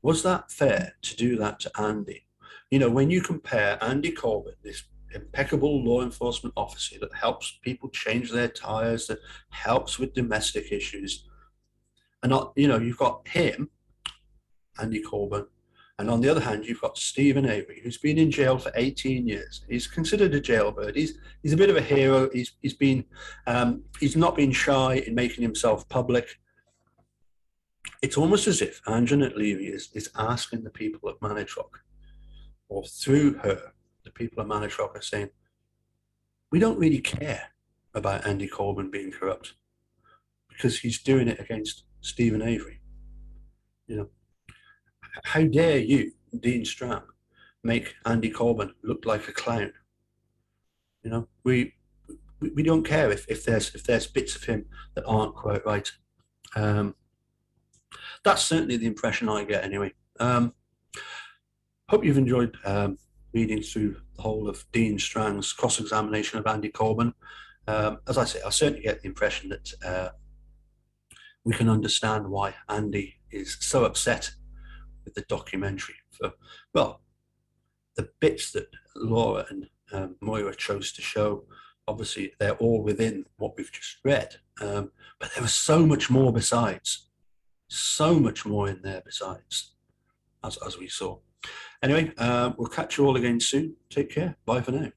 was that fair to do that to Andy? You know, when you compare Andy Colburn, this impeccable law enforcement officer that helps people change their tires, that helps with domestic issues, and not, you know, you've got him, Andy Colburn, and on the other hand, you've got Stephen Avery, who's been in jail for 18 years. He's considered a jailbird. He's a bit of a hero. He's not been shy in making himself public. It's almost as if Anjanette Levy is asking the people of Manitowoc, or through her, the people of Manitowoc are saying, we don't really care about Andy Colburn being corrupt because he's doing it against Stephen Avery. You know, how dare you, Dean Strang, make Andy Colburn look like a clown? You know, we don't care if there's bits of him that aren't quite right. That's certainly the impression I get anyway. Hope you've enjoyed reading through the whole of Dean Strang's cross-examination of Andy Colburn. As I say, I certainly get the impression that we can understand why Andy is so upset with the documentary. For, well, the bits that Laura and Moira chose to show, obviously they're all within what we've just read, but there was so much more besides, so much more in there besides, as we saw. Anyway, we'll catch you all again soon. Take care. Bye for now.